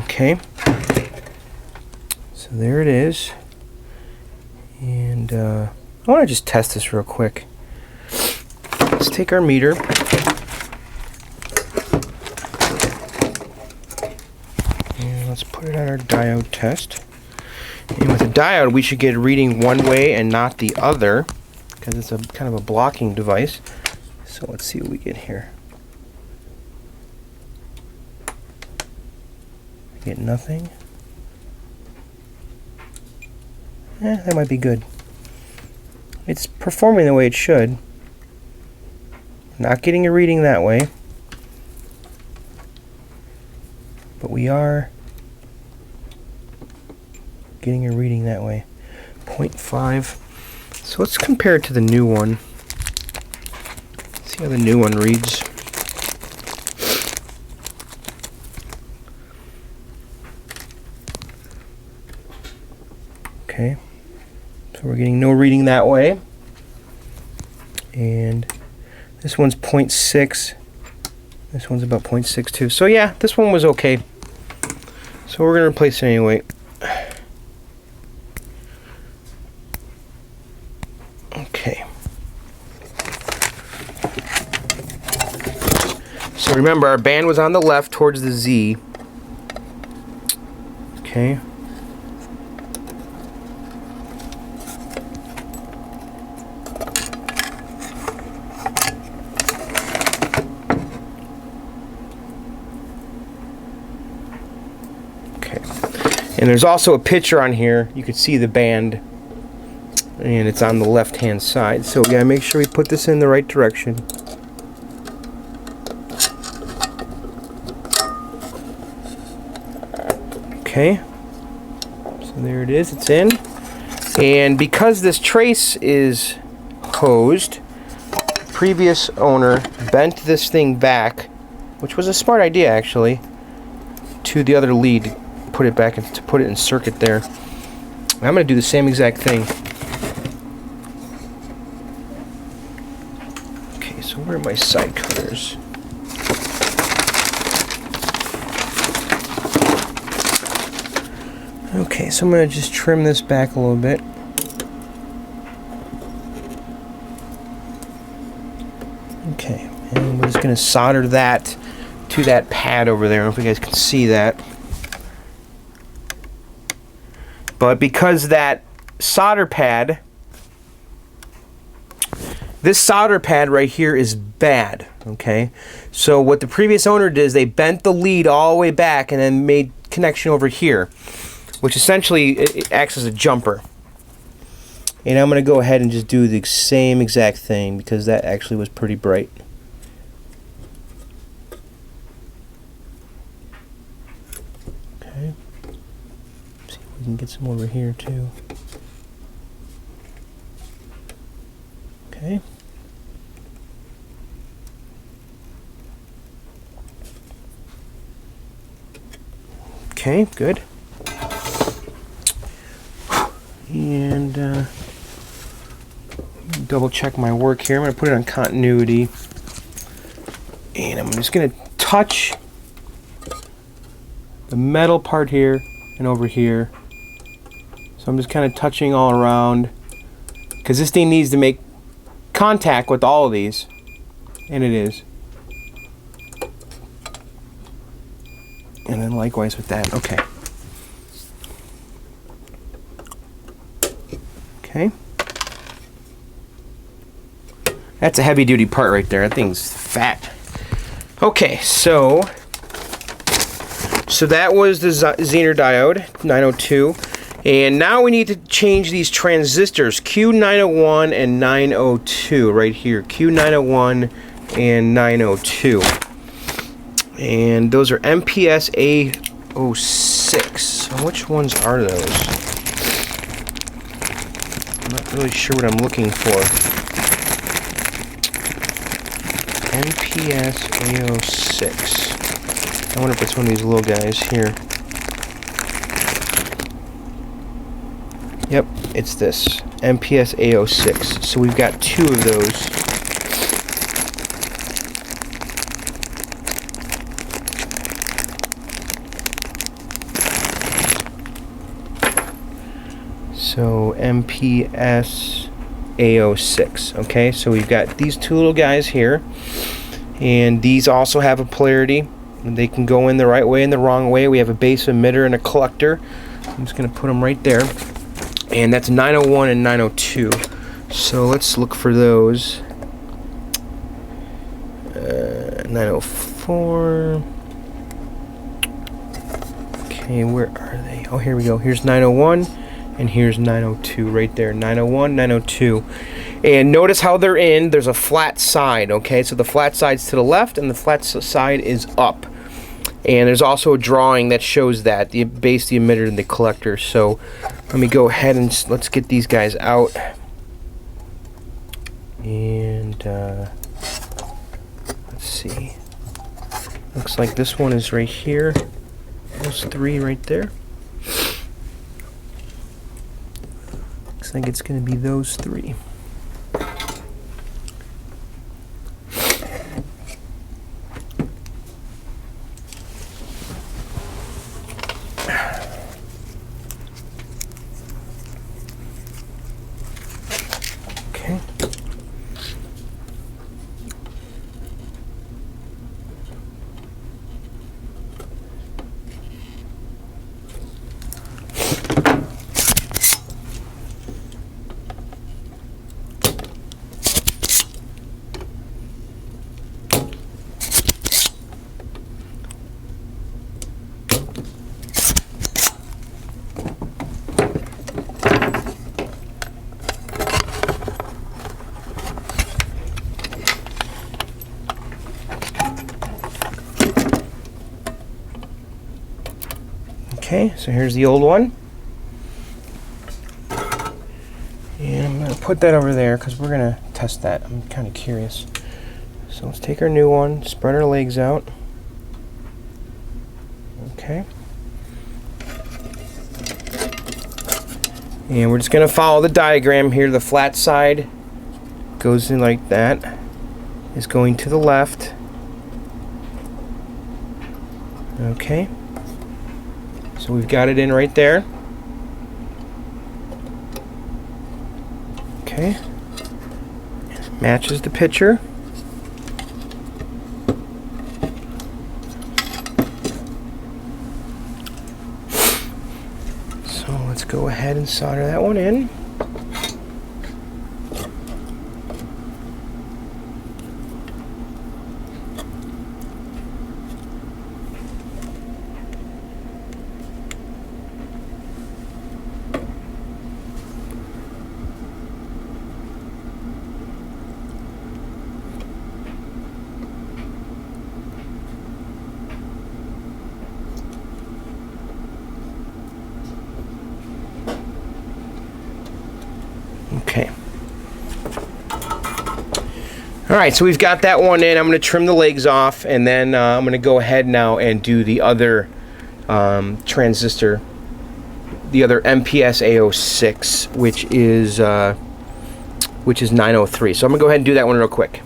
[SPEAKER 1] Okay, so there it is, and I want to just test this real quick. Let's take our meter, and let's put it on our diode test. And with the diode, we should get a reading one way and not the other, because it's a kind of a blocking device. So let's see what we get here. Get nothing. That might be good. It's performing the way it should. Not getting a reading that way. But we are getting a reading that way. 0.5. So let's compare it to the new one. See how the new one reads. Okay, so we're getting no reading that way, and this one's 0.6, this one's about 0.62, so yeah, this one was okay, so we're going to replace it anyway. Okay, so remember our band was on the left towards the Z. Okay. And there's also a picture on here. You can see the band, and it's on the left hand side. So we gotta make sure we put this in the right direction. Okay, so there it is, it's in. And because this trace is hosed, the previous owner bent this thing back, which was a smart idea actually, to the other lead. Put it back to put it in circuit there. I'm going to do the same exact thing. Okay, so where are my side cutters? Okay, so I'm going to just trim this back a little bit. Okay, and we're just going to solder that to that pad over there. I don't know if you guys can see that. But because that solder pad, this solder pad right here is bad, okay? So what the previous owner did is they bent the lead all the way back and then made connection over here, which essentially it acts as a jumper. And I'm going to go ahead and just do the same exact thing because that actually was pretty bright. Okay. We can get some over here too. Okay. Okay, good. And double check my work here. I'm going to put it on continuity. And I'm just going to touch the metal part here and over here. So I'm just kind of touching all around, because this thing needs to make contact with all of these, and it is. And then likewise with that. Okay. Okay. That's a heavy duty part right there. That thing's fat. Okay, so that was the Zener diode 902, and now we need to change these transistors Q901 and 902 right here. Q901 and 902, and those are MPS A06. So which ones are those? I'm not really sure what I'm looking for. MPS A06. I wonder if it's one of these little guys here. Yep, it's this. MPS A06. So we've got 2 of those. So MPS A06. Okay, so we've got these 2 little guys here, and these also have a polarity. They can go in the right way and the wrong way. We have a base emitter and a collector. I'm just going to put them right there, and that's 901 and 902. So let's look for those. 904. Okay, where are they? Oh, here we go. Here's 901. And here's 902 right there. 901, 902. And notice how they're in. There's a flat side, okay? So the flat side's to the left and the flat side is up. And there's also a drawing that shows that. The base, the emitter, and the collector. So let me go ahead and let's get these guys out. And let's see. Looks like this one is right here. Those 3 right there. I think it's going to be those 3. Okay. Okay, so here's the old one. And I'm going to put that over there because we're going to test that. I'm kind of curious. So let's take our new one, spread our legs out. Okay. And we're just going to follow the diagram here. The flat side goes in like that. Is going to the left. Okay. So we've got it in right there. Okay. Matches the picture. So let's go ahead and solder that one in. Okay. Alright, so we've got that one in. I'm going to trim the legs off, and then I'm going to go ahead now and do the other transistor, the other MPS A06, which is 903. So I'm going to go ahead and do that one real quick.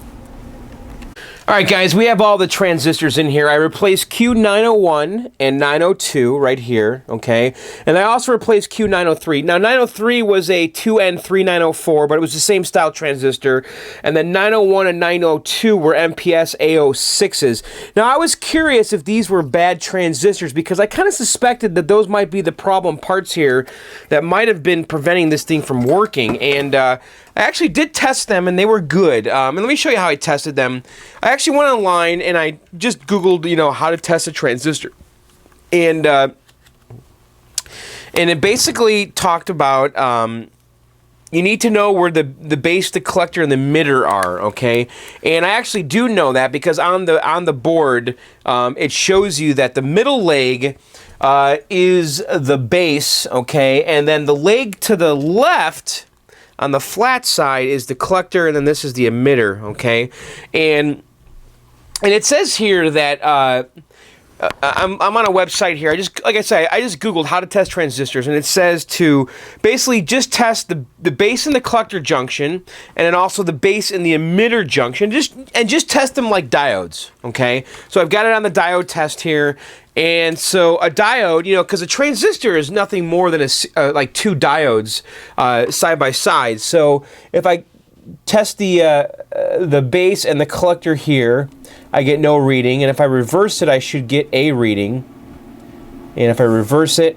[SPEAKER 1] All right, guys, we have all the transistors in here. I replaced Q901 and 902 right here, okay? And I also replaced Q903. Now, 903 was a 2N3904, but it was the same style transistor. And then 901 and 902 were MPS A06s. Now, I was curious if these were bad transistors because I kind of suspected that those might be the problem parts here that might have been preventing this thing from working. And I actually did test them, and they were good. And let me show you how I tested them. I actually went online, and I just Googled, you know, how to test a transistor. And it basically talked about you need to know where the base, the collector, and the emitter are, okay? And I actually do know that because on the board, it shows you that the middle leg is the base, okay? And then the leg to the left on the flat side is the collector, and then this is the emitter, okay? And it says here that I'm on a website here. Like I said, I just Googled how to test transistors, and it says to basically just test the base in the collector junction, and then also the base in the emitter junction, just test them like diodes, okay? So I've got it on the diode test here. And so a diode, you know, because a transistor is nothing more than like two diodes side by side. So if I test the base and the collector here, I get no reading. And if I reverse it, I should get a reading. And if I reverse it,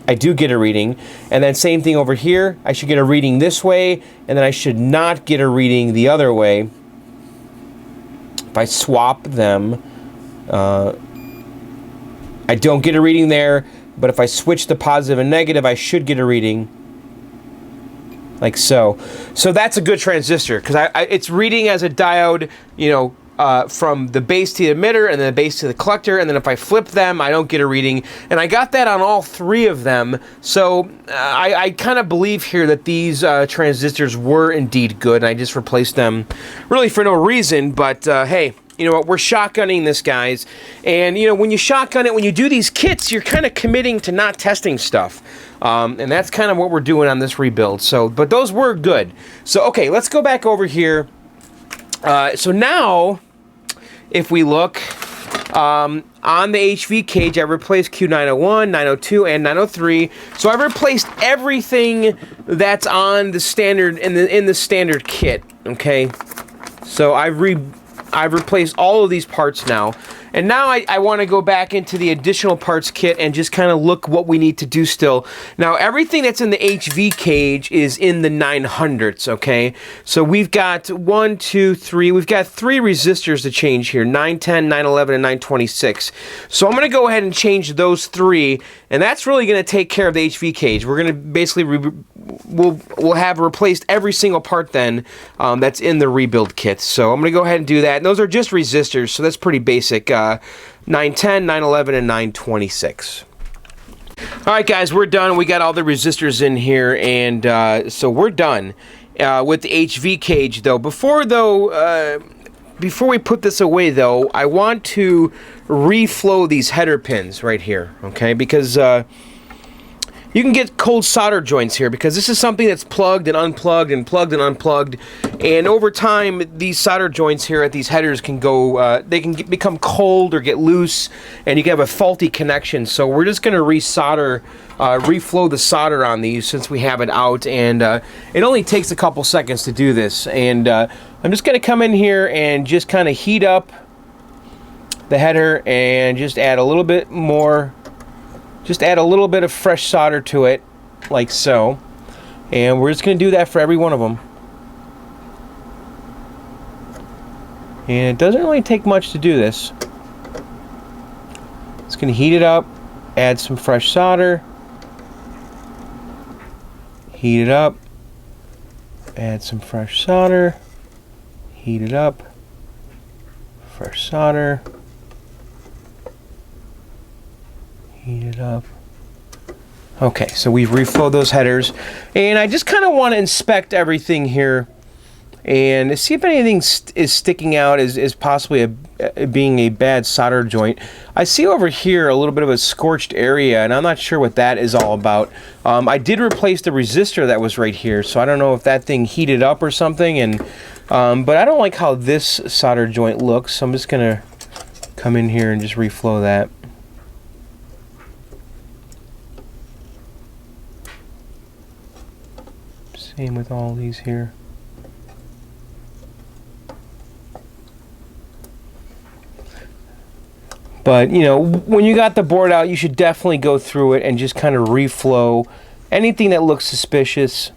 [SPEAKER 1] I do get a reading. And then same thing over here. I should get a reading this way, and then I should not get a reading the other way. If I swap them, I don't get a reading there, but if I switch the positive and negative, I should get a reading like so. So that's a good transistor because it's reading as a diode, you know, from the base to the emitter and then the base to the collector, and then if I flip them, I don't get a reading. And I got that on all three of them, so I kind of believe here that these transistors were indeed good, and I just replaced them really for no reason, but hey, you know what, we're shotgunning this, guys. And, you know, when you shotgun it, when you do these kits, you're kind of committing to not testing stuff. And that's kind of what we're doing on this rebuild. So, but those were good. So, okay, let's go back over here. So now, if we look on the HV cage, I replaced Q901, 902, and 903. So I replaced everything that's on the standard in the standard kit. Okay, so I've replaced all of these parts now. And now I want to go back into the additional parts kit and just kind of look what we need to do still. Now, everything that's in the HV cage is in the 900s, okay? So we've got 1, 2, 3. We've got 3 resistors to change here, 910, 911, and 926. So I'm going to go ahead and change those 3, and that's really going to take care of the HV cage. We're going to basically, we'll have replaced every single part then that's in the rebuild kit. So I'm going to go ahead and do that. And those are just resistors, so that's pretty basic. 910, 911, and 926. Alright guys, we're done. We got all the resistors in here, and so we're done with the HV cage though. Before we put this away though, I want to reflow these header pins right here, okay? Because you can get cold solder joints here because this is something that's plugged and unplugged and plugged and unplugged, and over time these solder joints here at these headers can go they can become cold or get loose, and you can have a faulty connection. So we're just going to resolder, reflow the solder on these since we have it out, and it only takes a couple seconds to do this. And I'm just going to come in here and just kind of heat up the header and just add a little bit more. Just add a little bit of fresh solder to it, like so. And we're just going to do that for every one of them. And it doesn't really take much to do this. It's going to heat it up, add some fresh solder, heat it up, add some fresh solder, heat it up, fresh solder, heat it up. Okay, so we've reflowed those headers, and I just kind of want to inspect everything here and see if anything is sticking out as possibly being a bad solder joint. I see over here a little bit of a scorched area, and I'm not sure what that is all about. I did replace the resistor that was right here, so I don't know if that thing heated up or something. And but I don't like how this solder joint looks, so I'm just gonna come in here and just reflow that. Same with all these here. But, you know, when you got the board out, you should definitely go through it and just kind of reflow anything that looks suspicious.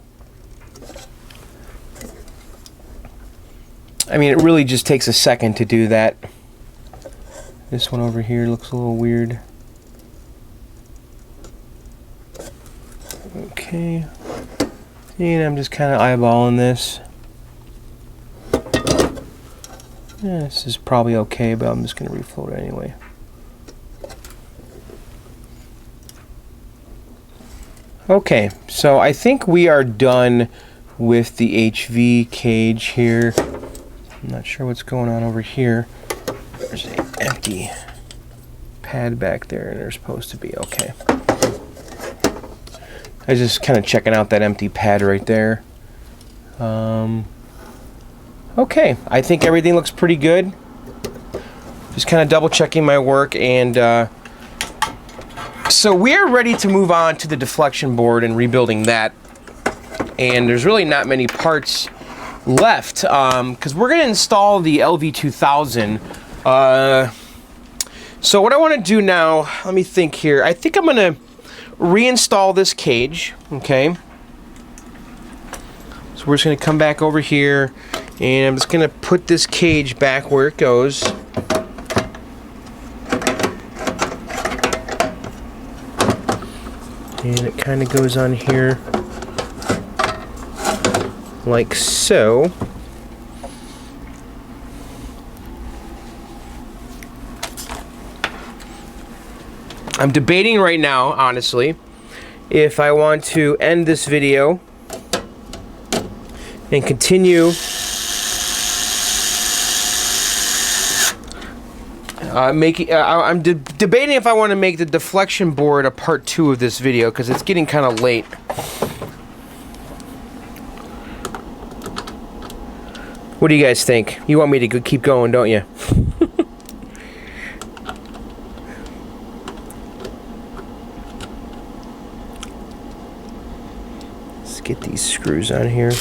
[SPEAKER 1] I mean, it really just takes a second to do that. This one over here looks a little weird. Okay. And I'm just kind of eyeballing this. Yeah, this is probably okay, but I'm just going to reflow it anyway. Okay, so I think we are done with the HV cage here. I'm not sure what's going on over here. There's an empty pad back there, and they're supposed to be okay. I was just kind of checking out that empty pad right there. Okay, I think everything looks pretty good. Just kind of double checking my work, and so we're ready to move on to the deflection board and rebuilding that. And there's really not many parts left because we're going to install the LV6000. So what I want to do now, let me think here. I think I'm going to reinstall this cage, okay? So we're just going to come back over here, and I'm just going to put this cage back where it goes. And it kind of goes on here like so. I'm debating right now, honestly, if I want to end this video and continue I'm debating if I want to make the deflection board a part 2 of this video, because it's getting kind of late. What do you guys think? You want me to keep going, don't you? Let's get these screws on here.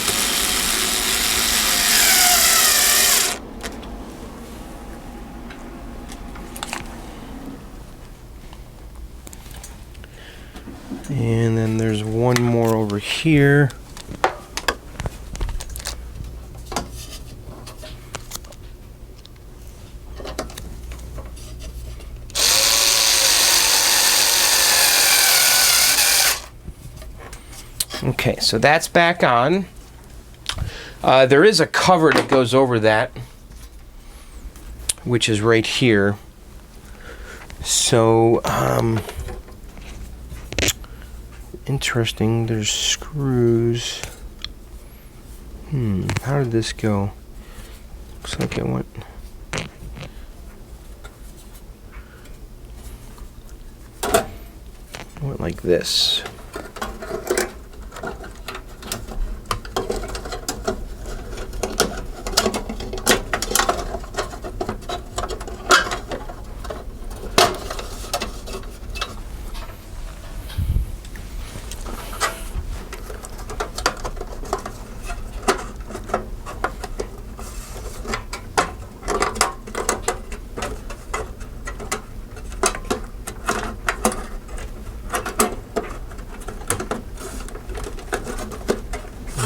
[SPEAKER 1] And then there's one more over here. Okay, so that's back on. There is a cover that goes over that, which is right here. So, interesting, there's screws. How did this go? Looks like it went like this.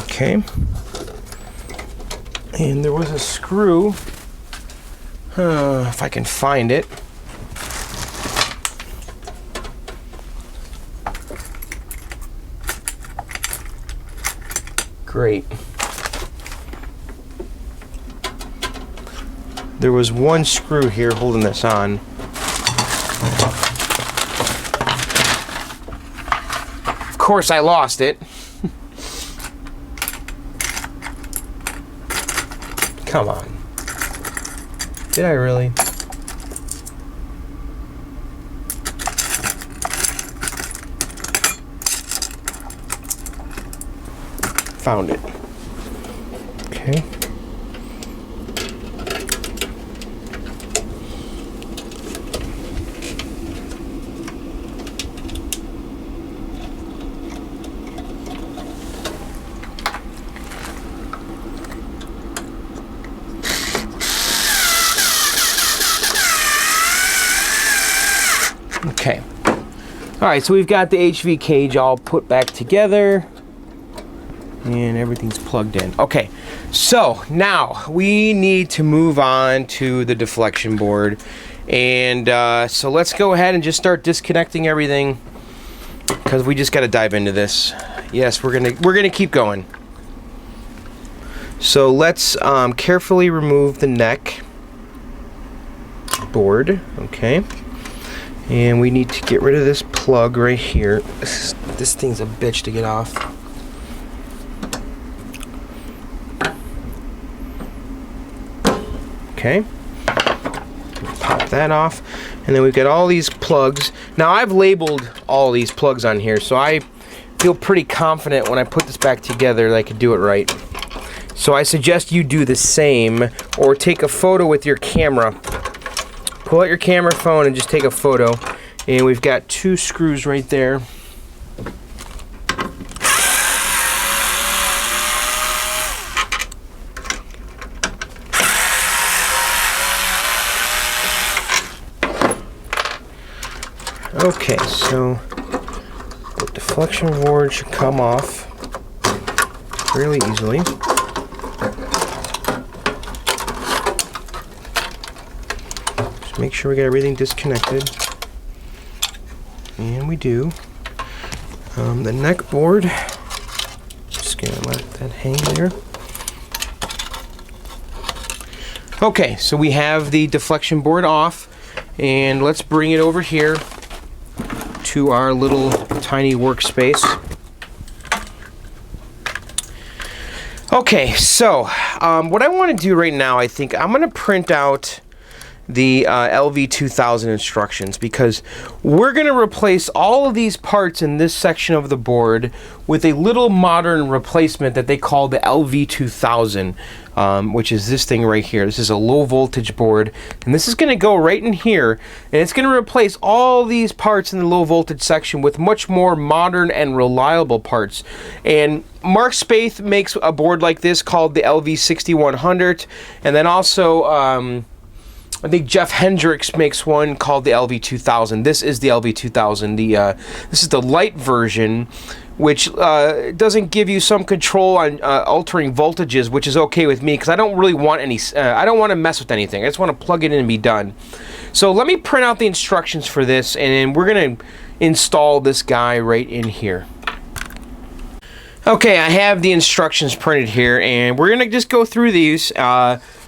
[SPEAKER 1] Okay, and there was a screw, if I can find it. Great. There was one screw here holding this on. Of course, I lost it. Come on. Did I really? Found it. Okay.
[SPEAKER 2] Okay. All right, so we've got the HV cage all put back together and everything's plugged in. Okay, so now we need to move on to the deflection board. And so let's go ahead and just start disconnecting everything because we just got to dive into this. Yes, we're gonna keep going. So let's carefully remove the neck board. Okay. And we need to get rid of this plug right here. This thing's a bitch to get off. Okay. Pop that off. And then we've got all these plugs. Now I've labeled all these plugs on here, so I feel pretty confident when I put this back together that I can do it right. So I suggest you do the same, or take a photo with your camera. Pull out your camera phone and just take a photo. And we've got 2 screws right there. Okay, so the deflection board should come off fairly easily. Make sure we get everything disconnected, and we do. The neck board, just gonna let that hang there. Okay, so we have the deflection board off, and let's bring it over here to our little tiny workspace. Okay, so what I want to do right now, I think I'm going to print out the LV6000 instructions, because we're going to replace all of these parts in this section of the board with a little modern replacement that they call the LV2000, which is this thing right here. This is a low voltage board, and this is going to go right in here, and it's going to replace all these parts in the low voltage section with much more modern and reliable parts. And Mark Spaeth makes a board like this called the LV6100, and then also I think Jeff Hendricks makes one called the LV2000. This is the LV2000. This is the light version, which doesn't give you some control on altering voltages, which is okay with me because I don't really want any. I don't want to mess with anything. I just want to plug it in and be done. So let me print out the instructions for this, and we're gonna install this guy right in here. Okay, I have the instructions printed here, and we're gonna just go through these.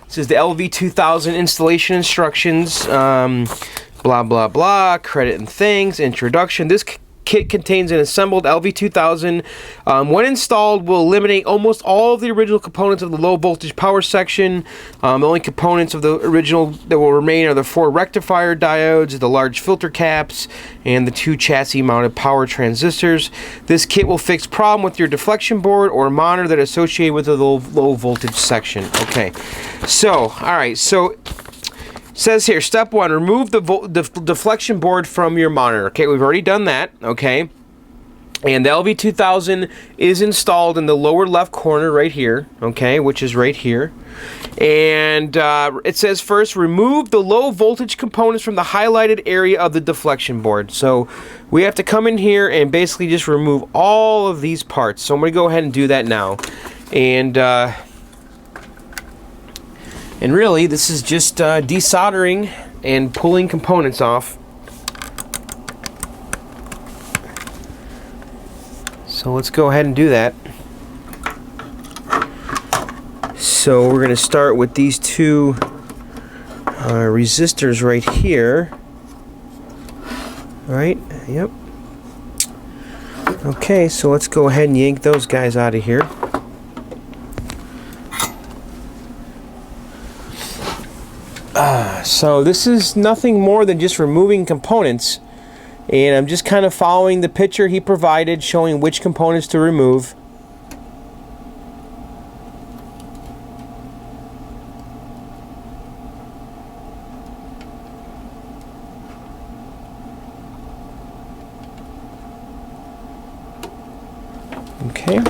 [SPEAKER 2] This is the LV2000 installation instructions, blah, blah, blah, credit and things, introduction. This kit contains an assembled LV2000. When installed, will eliminate almost all of the original components of the low voltage power section. The only components of the original that will remain are the 4 rectifier diodes, the large filter caps, and the 2 chassis mounted power transistors. This kit will fix problem with your deflection board or monitor that is associated with the low voltage section. Okay, so alright, so says here, step 1, remove the deflection board from your monitor. Okay, we've already done that, okay? And the LV2000 is installed in the lower left corner right here, okay, which is right here. And it says first, remove the low voltage components from the highlighted area of the deflection board. So we have to come in here and basically just remove all of these parts. So I'm going to go ahead and do that now. And really, this is just desoldering and pulling components off. So let's go ahead and do that. So we're going to start with these 2 resistors right here. Right? Yep. Okay, so let's go ahead and yank those guys out of here. So this is nothing more than just removing components, and I'm just kind of following the picture he provided showing which components to remove. Okay.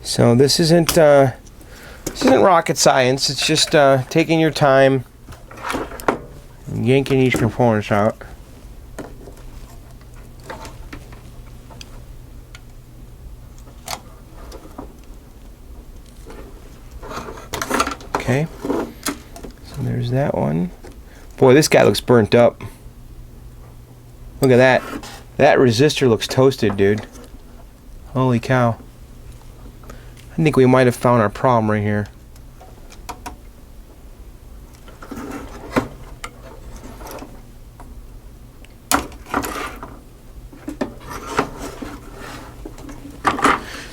[SPEAKER 2] So this isn't rocket science. It's just taking your time and yanking each components out. Okay, so there's that one. Boy, this guy looks burnt up. Look at that. That resistor looks toasted, dude. Holy cow. I think we might have found our problem right here.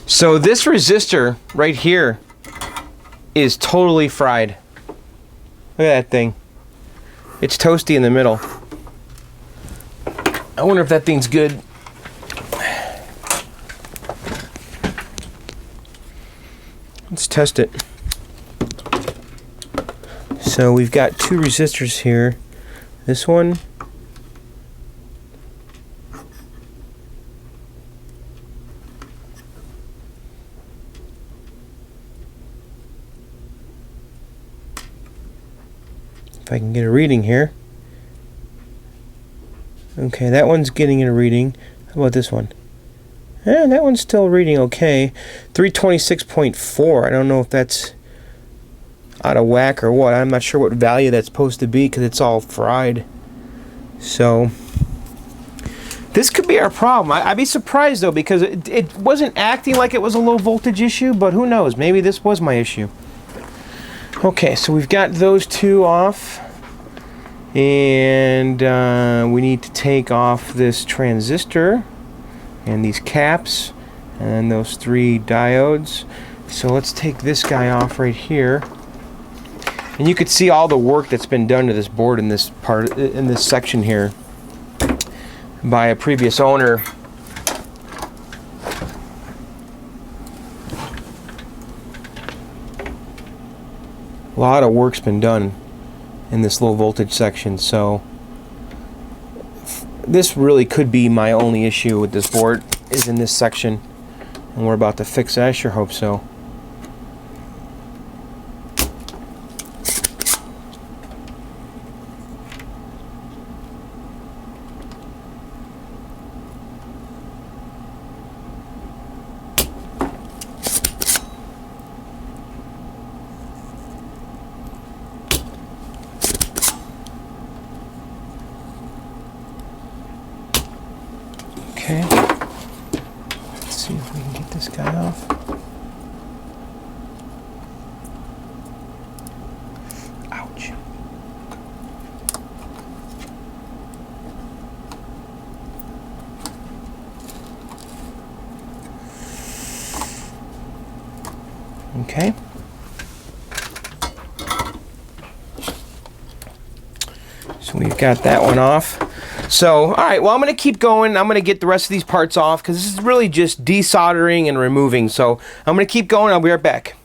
[SPEAKER 2] So this resistor right here is totally fried. Look at that thing. It's toasty in the middle. I wonder if that thing's good. Let's test it. So we've got two resistors here. This one. If I can get a reading here. Okay, that one's getting a reading. How about this one? Yeah, that one's still reading okay. 326.4. I don't know if that's out of whack or what. I'm not sure what value that's supposed to be because it's all fried. So this could be our problem. I'd be surprised though because it wasn't acting like it was a low voltage issue, but who knows? Maybe this was my issue. Okay, so we've got those two off. And we need to take off this transistor and these caps and those three diodes. So let's take this guy off right here. And you could see all the work that's been done to this board in this part, in this section here, by a previous owner. A lot of work's been done in this low voltage section, so this really could be my only issue with this board is in this section, and we're about to fix it. I sure hope so. Okay, let's see if we can get this guy off. Ouch. Okay. So we've got that one off. So, alright, well I'm going to keep going. I'm going to get the rest of these parts off because this is really just desoldering and removing. So, I'm going to keep going. I'll be right back.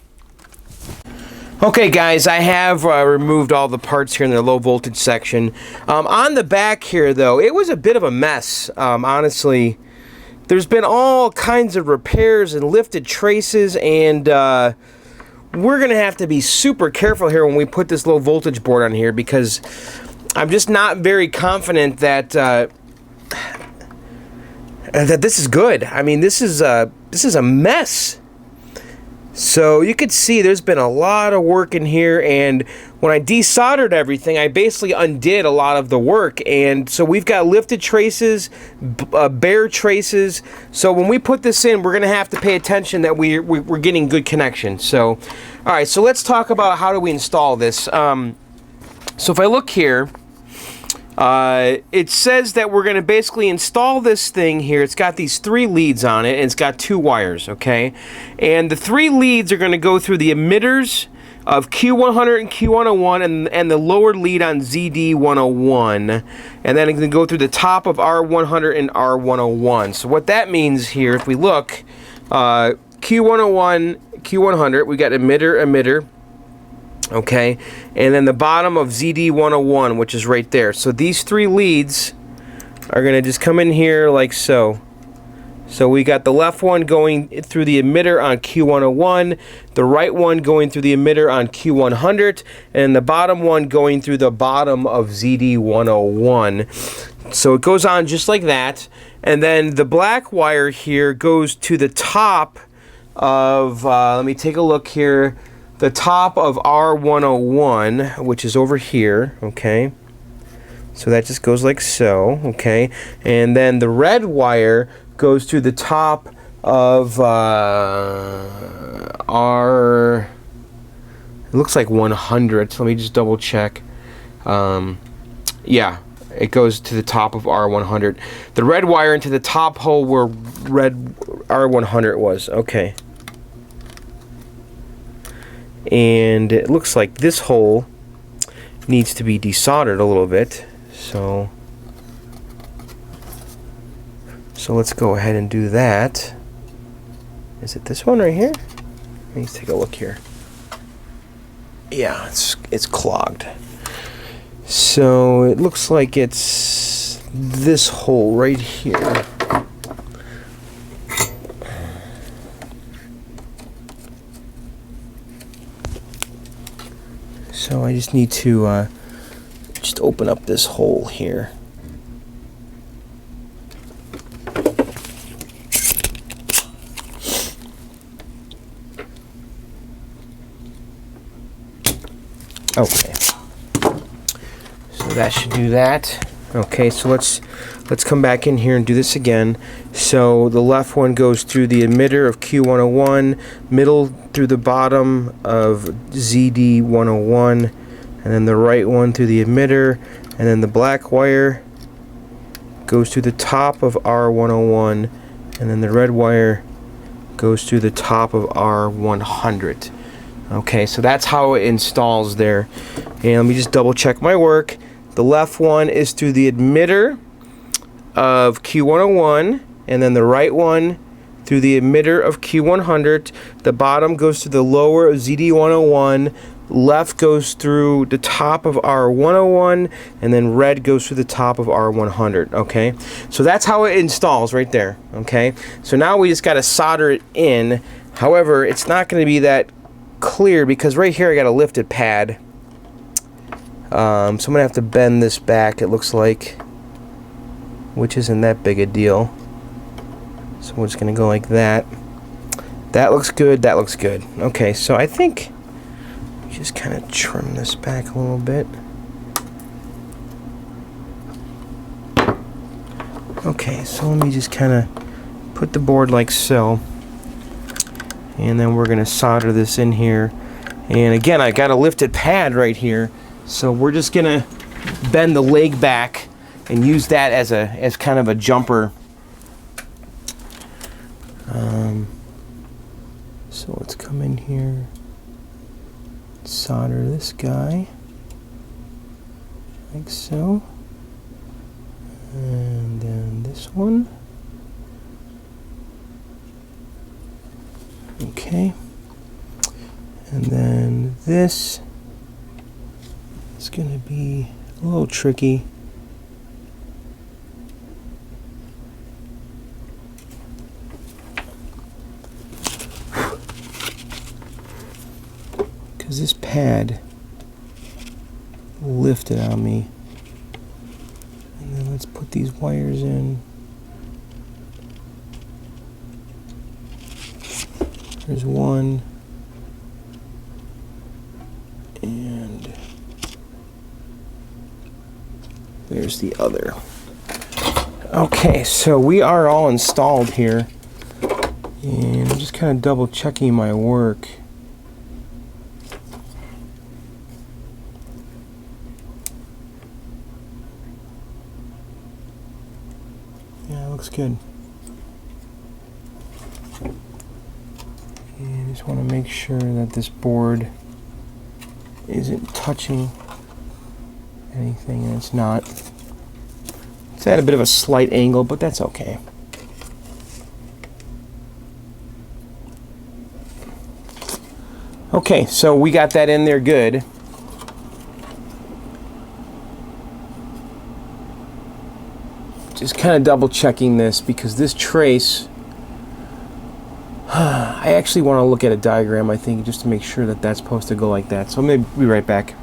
[SPEAKER 2] Okay guys, I have removed all the parts here in the low voltage section. On the back here though, it was a bit of a mess, honestly. There's been all kinds of repairs and lifted traces, and we're going to have to be super careful here when we put this low voltage board on here because I'm just not very confident that that this is good. I mean, this is a mess. So you could see there's been a lot of work in here, and when I desoldered everything, I basically undid a lot of the work, and so we've got lifted traces, bare traces. So when we put this in, we're gonna have to pay attention that we're getting good connection. So, all right, so let's talk about how do we install this. So if I look here, it says that we're going to basically install this thing here. It's got these 3 leads on it, and it's got 2 wires, okay? And the 3 leads are going to go through the emitters of Q100 and Q101 and the lower lead on ZD101. And then it can go through the top of R100 and R101. So what that means here, if we look, Q101, Q100, we got emitter, okay, and then the bottom of ZD101, which is right there. So these three leads are going to just come in here like so. So we got the left one going through the emitter on Q101, the right one going through the emitter on Q100, and the bottom one going through the bottom of ZD101. So it goes on just like that. And then the black wire here goes to the top of, let me take a look here, the top of R101, which is over here, okay? So that just goes like so, okay? And then the red wire goes to the top of R, it looks like 100, so let me just double check. Yeah, it goes to the top of R100. The red wire into the top hole where red R100 was, okay. And it looks like this hole needs to be desoldered a little bit, so let's go ahead and do that. Is it this one right here? Let me take a look here. Yeah, it's clogged. So it looks like it's this hole right here. So I just need to just open up this hole here. Okay, so that should do that. Okay, so let's come back in here and do this again. So the left one goes through the emitter of Q101, middle through the bottom of ZD101, and then the right one through the emitter, and then the black wire goes to the top of R101, and then the red wire goes to the top of R100. Okay, so that's how it installs there. And let me just double check my work. The left one is through the emitter of Q101, and then the right one through the emitter of Q100. The bottom goes to the lower of ZD101. Left goes through the top of R101, and then red goes through the top of R100. Okay, so that's how it installs right there. Okay, so now we just got to solder it in. However, it's not going to be that clear because right here I got a lifted pad. So I'm gonna have to bend this back, it looks like, which isn't that big a deal. So we're just gonna go like that. That looks good, that looks good. Okay, so I think just kind of trim this back a little bit. Okay, so let me just kind of put the board like so. And then we're going to solder this in here. And again, I got a lifted pad right here. So we're just going to bend the leg back and use that as kind of a jumper. So let's come in here, solder this guy like so. And then this one. Okay, and then this is going to be a little tricky. Because this pad lifted on me. And then let's put these wires in. There's one, and there's the other. Okay, so we are all installed here, and I'm just kind of double checking my work. Yeah, it looks good. And I just want to make sure that this board isn't touching anything, and it's not. It's at a bit of a slight angle, but that's okay. Okay, so we got that in there good. Just kind of double checking this because this trace, I actually want to look at a diagram, I think, just to make sure that that's supposed to go like that. So I'm going to be right back.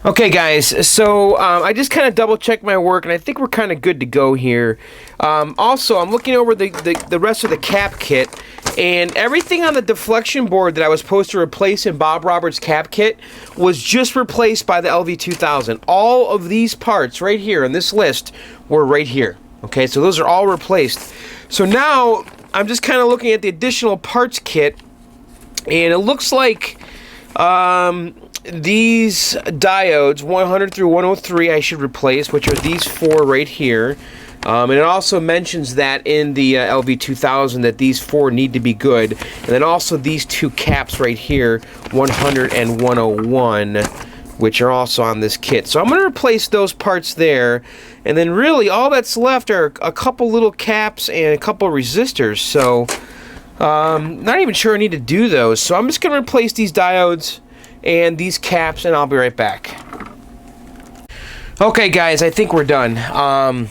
[SPEAKER 2] Okay guys, so I just kind of double checked my work and I think we're kind of good to go here. Also, I'm looking over the rest of the cap kit, and everything on the deflection board that I was supposed to replace in Bob Roberts' cap kit was just replaced by the LV6000. All of these parts right here on this list were right here. Okay, so those are all replaced. So now I'm just kind of looking at the additional parts kit, and it looks like these diodes 100 through 103 I should replace, which are these four right here. And it also mentions that in the LV2000 that these four need to be good. And then also these two caps right here, 100 and 101, which are also on this kit. So I'm going to replace those parts there. And then really all that's left are a couple little caps and a couple resistors. So not even sure I need to do those. So I'm just going to replace these diodes and these caps, and I'll be right back. Okay guys, I think we're done. I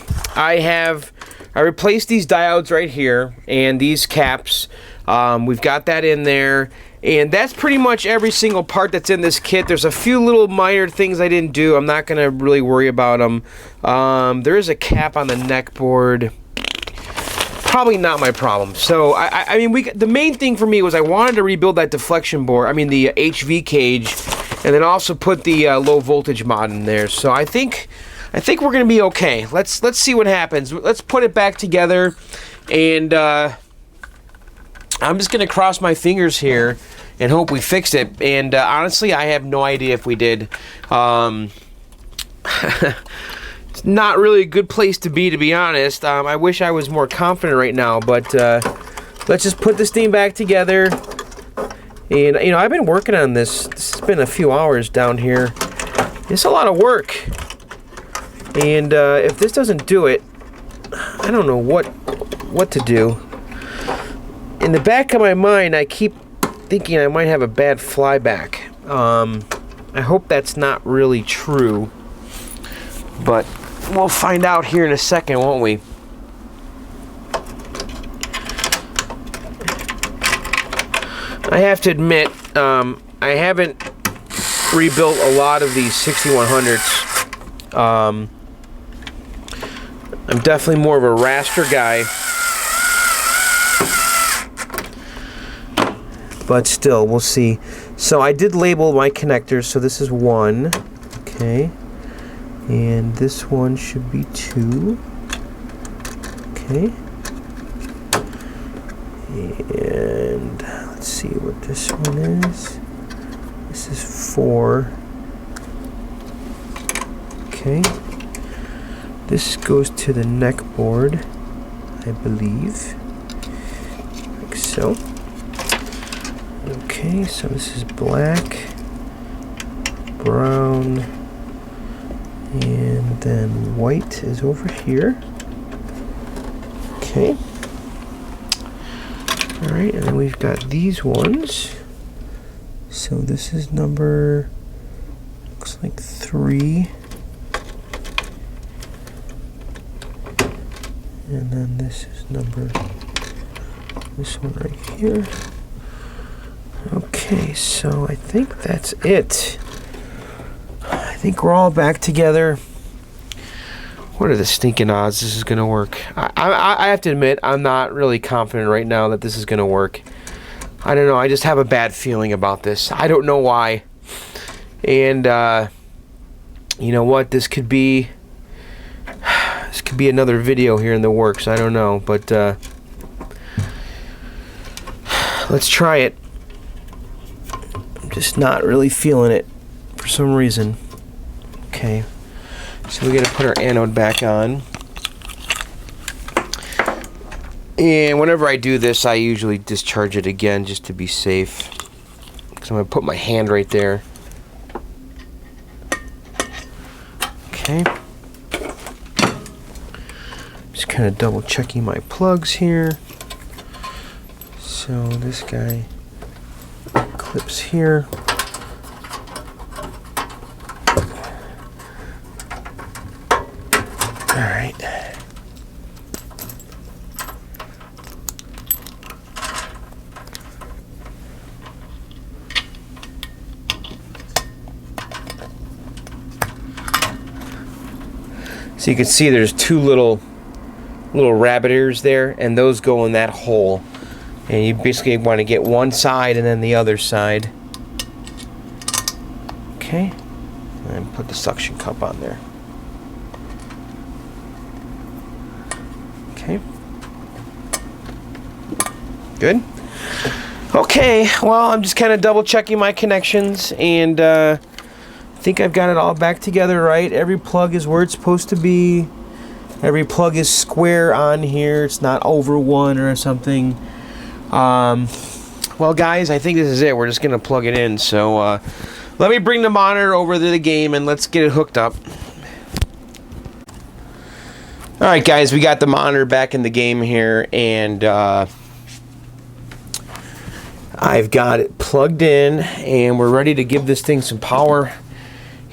[SPEAKER 2] replaced these diodes right here and these caps. We've got that in there, and that's pretty much every single part that's in this kit. There's a few little minor things I didn't do. I'm not gonna really worry about them. There is a cap on the neck board. Probably not my problem. So I mean, the main thing for me was I wanted to rebuild that deflection board. I mean the HV cage, and then also put the low voltage mod in there. So I think we're gonna be okay. Let's see what happens. Let's put it back together, and I'm just gonna cross my fingers here and hope we fixed it. And honestly, I have no idea if we did. It's not really a good place to be honest. I wish I was more confident right now, but let's just put this thing back together. And you know, I've been working on this. This has been a few hours down here. It's a lot of work. And if this doesn't do it, I don't know what to do. In the back of my mind, I keep thinking I might have a bad flyback. I hope that's not really true, but we'll find out here in a second, won't we? I have to admit, I haven't rebuilt a lot of these 6100s. I'm definitely more of a raster guy, but still, we'll see. So I did label my connectors. So this is 1, okay, and this one should be 2, okay, and let's see what this one is. This is 4, okay. This goes to the neck board, I believe, like so. Okay, so this is black, brown, and then white is over here. Okay. Alright, and then we've got these ones. So this is number, looks like 3. And then this is this one right here. Okay, so I think that's it. I think we're all back together. What are the stinking odds this is going to work? I have to admit, I'm not really confident right now that this is going to work. I don't know, I just have a bad feeling about this. I don't know why. And, you know what, this could be another video here in the works. I don't know, but let's try it. I'm just not really feeling it for some reason. Okay, so we gotta put our anode back on. And whenever I do this, I usually discharge it again just to be safe, because I'm gonna put my hand right there. Okay. Just kind of double checking my plugs here. So this guy clips here. All right. So you can see there's two little rabbit ears there, and those go in that hole. And you basically want to get one side and then the other side. Okay. And put the suction cup on there. Okay. Good. Okay, well, I'm just kind of double checking my connections, and I think I've got it all back together right. Every plug is where it's supposed to be. Every plug is square on here. It's not over one or something. Well, guys, I think this is it. We're just going to plug it in. So let me bring the monitor over to the game, and let's get it hooked up. All right, guys, we got the monitor back in the game here, and I've got it plugged in, and we're ready to give this thing some power.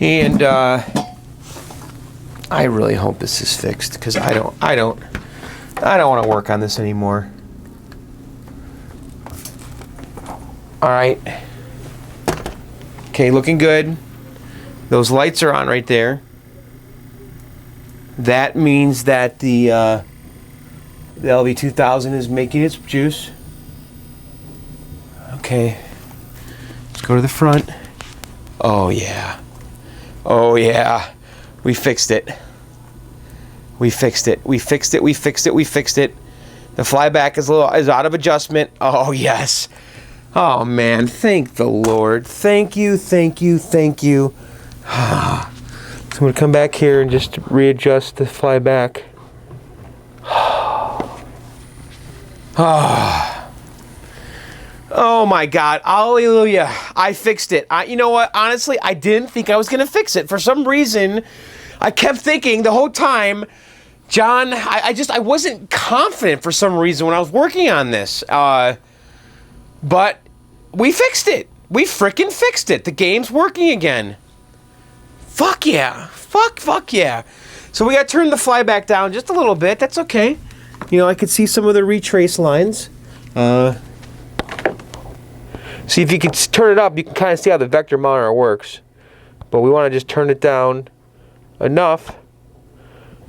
[SPEAKER 2] And I really hope this is fixed, because I don't want to work on this anymore. All right. Okay, looking good. Those lights are on right there. That means that the LV6000 is making its juice. Okay. Let's go to the front. Oh yeah. Oh yeah. We fixed it. We fixed it. We fixed it. We fixed it. We fixed it. The flyback is out of adjustment. Oh yes. Oh man, thank the Lord. Thank you, thank you, thank you. So I'm gonna come back here and just readjust the flyback. Oh my God, hallelujah. I fixed it. You know what, honestly, I didn't think I was gonna fix it. For some reason, I kept thinking the whole time, John, I wasn't confident for some reason when I was working on this. But we fixed it. We frickin' fixed it. The game's working again. Fuck yeah. Fuck yeah. So we got to turn the flyback down just a little bit. That's okay. You know, I could see some of the retrace lines. See, if you can turn it up, you can kind of see how the vector monitor works. But we want to just turn it down enough.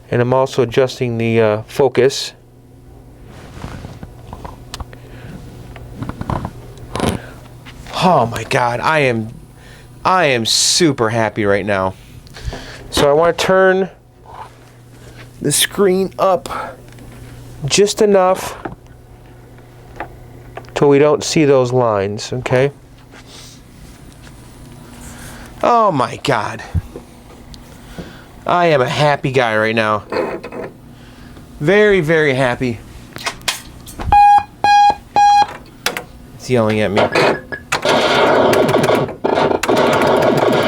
[SPEAKER 2] And I'm also adjusting the focus. Oh my God, I am super happy right now. So I want to turn the screen up just enough till we don't see those lines, okay? Oh my God. I am a happy guy right now. Very, very happy. It's yelling at me.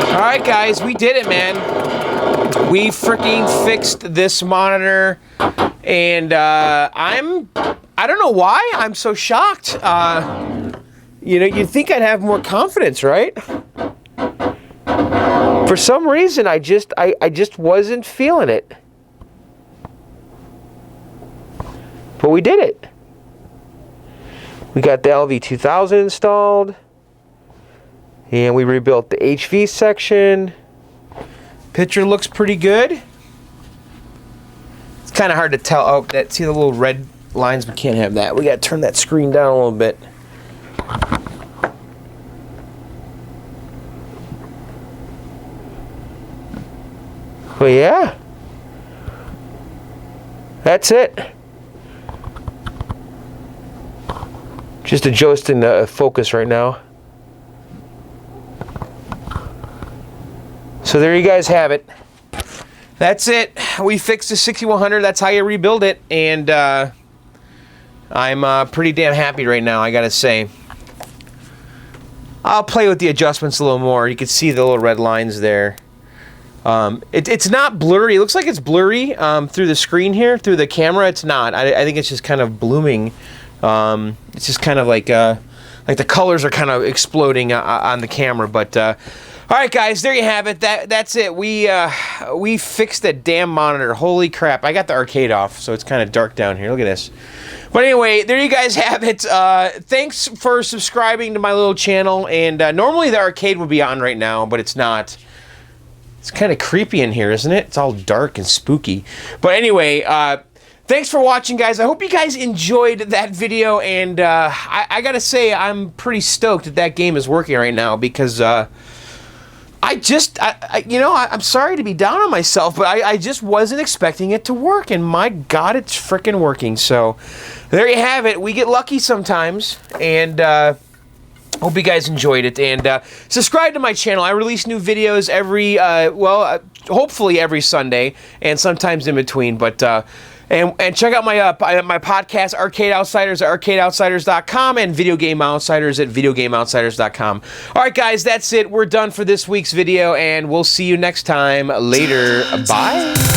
[SPEAKER 2] Alright guys, we did it, man. We freaking fixed this monitor, and I don't know why I'm so shocked. You know, you'd think I'd have more confidence, right? For some reason, I just wasn't feeling it. But we did it. We got the LV6000 installed. And we rebuilt the HV section. Picture looks pretty good. It's kind of hard to tell. Oh, see the little red lines? We can't have that. We got to turn that screen down a little bit. Well, yeah. That's it. Just adjusting the focus right now. So there you guys have it. That's it. We fixed the 6100. That's how you rebuild it. And I'm pretty damn happy right now, I gotta say. I'll play with the adjustments a little more. You can see the little red lines there. It's not blurry. It looks like it's blurry through the screen here, through the camera. It's not. I think it's just kind of blooming. It's just kind of like the colors are kind of exploding on the camera. But all right, guys, there you have it. That's it. We fixed that damn monitor. Holy crap! I got the arcade off, so it's kind of dark down here. Look at this. But anyway, there you guys have it. Thanks for subscribing to my little channel. And normally the arcade would be on right now, but it's not. It's kind of creepy in here, isn't it? It's all dark and spooky. But anyway, thanks for watching, guys. I hope you guys enjoyed that video. And I gotta say, I'm pretty stoked that game is working right now because I'm sorry to be down on myself, but I just wasn't expecting it to work, and my God, it's freaking working. So there you have it. We get lucky sometimes, and hope you guys enjoyed it. And subscribe to my channel. I release new videos every, hopefully every Sunday, and sometimes in between. But and check out my podcast, Arcade Outsiders, at arcadeoutsiders.com, and Video Game Outsiders at videogameoutsiders.com. All right, guys, that's it. We're done for this week's video, and we'll see you next time. Later. Bye.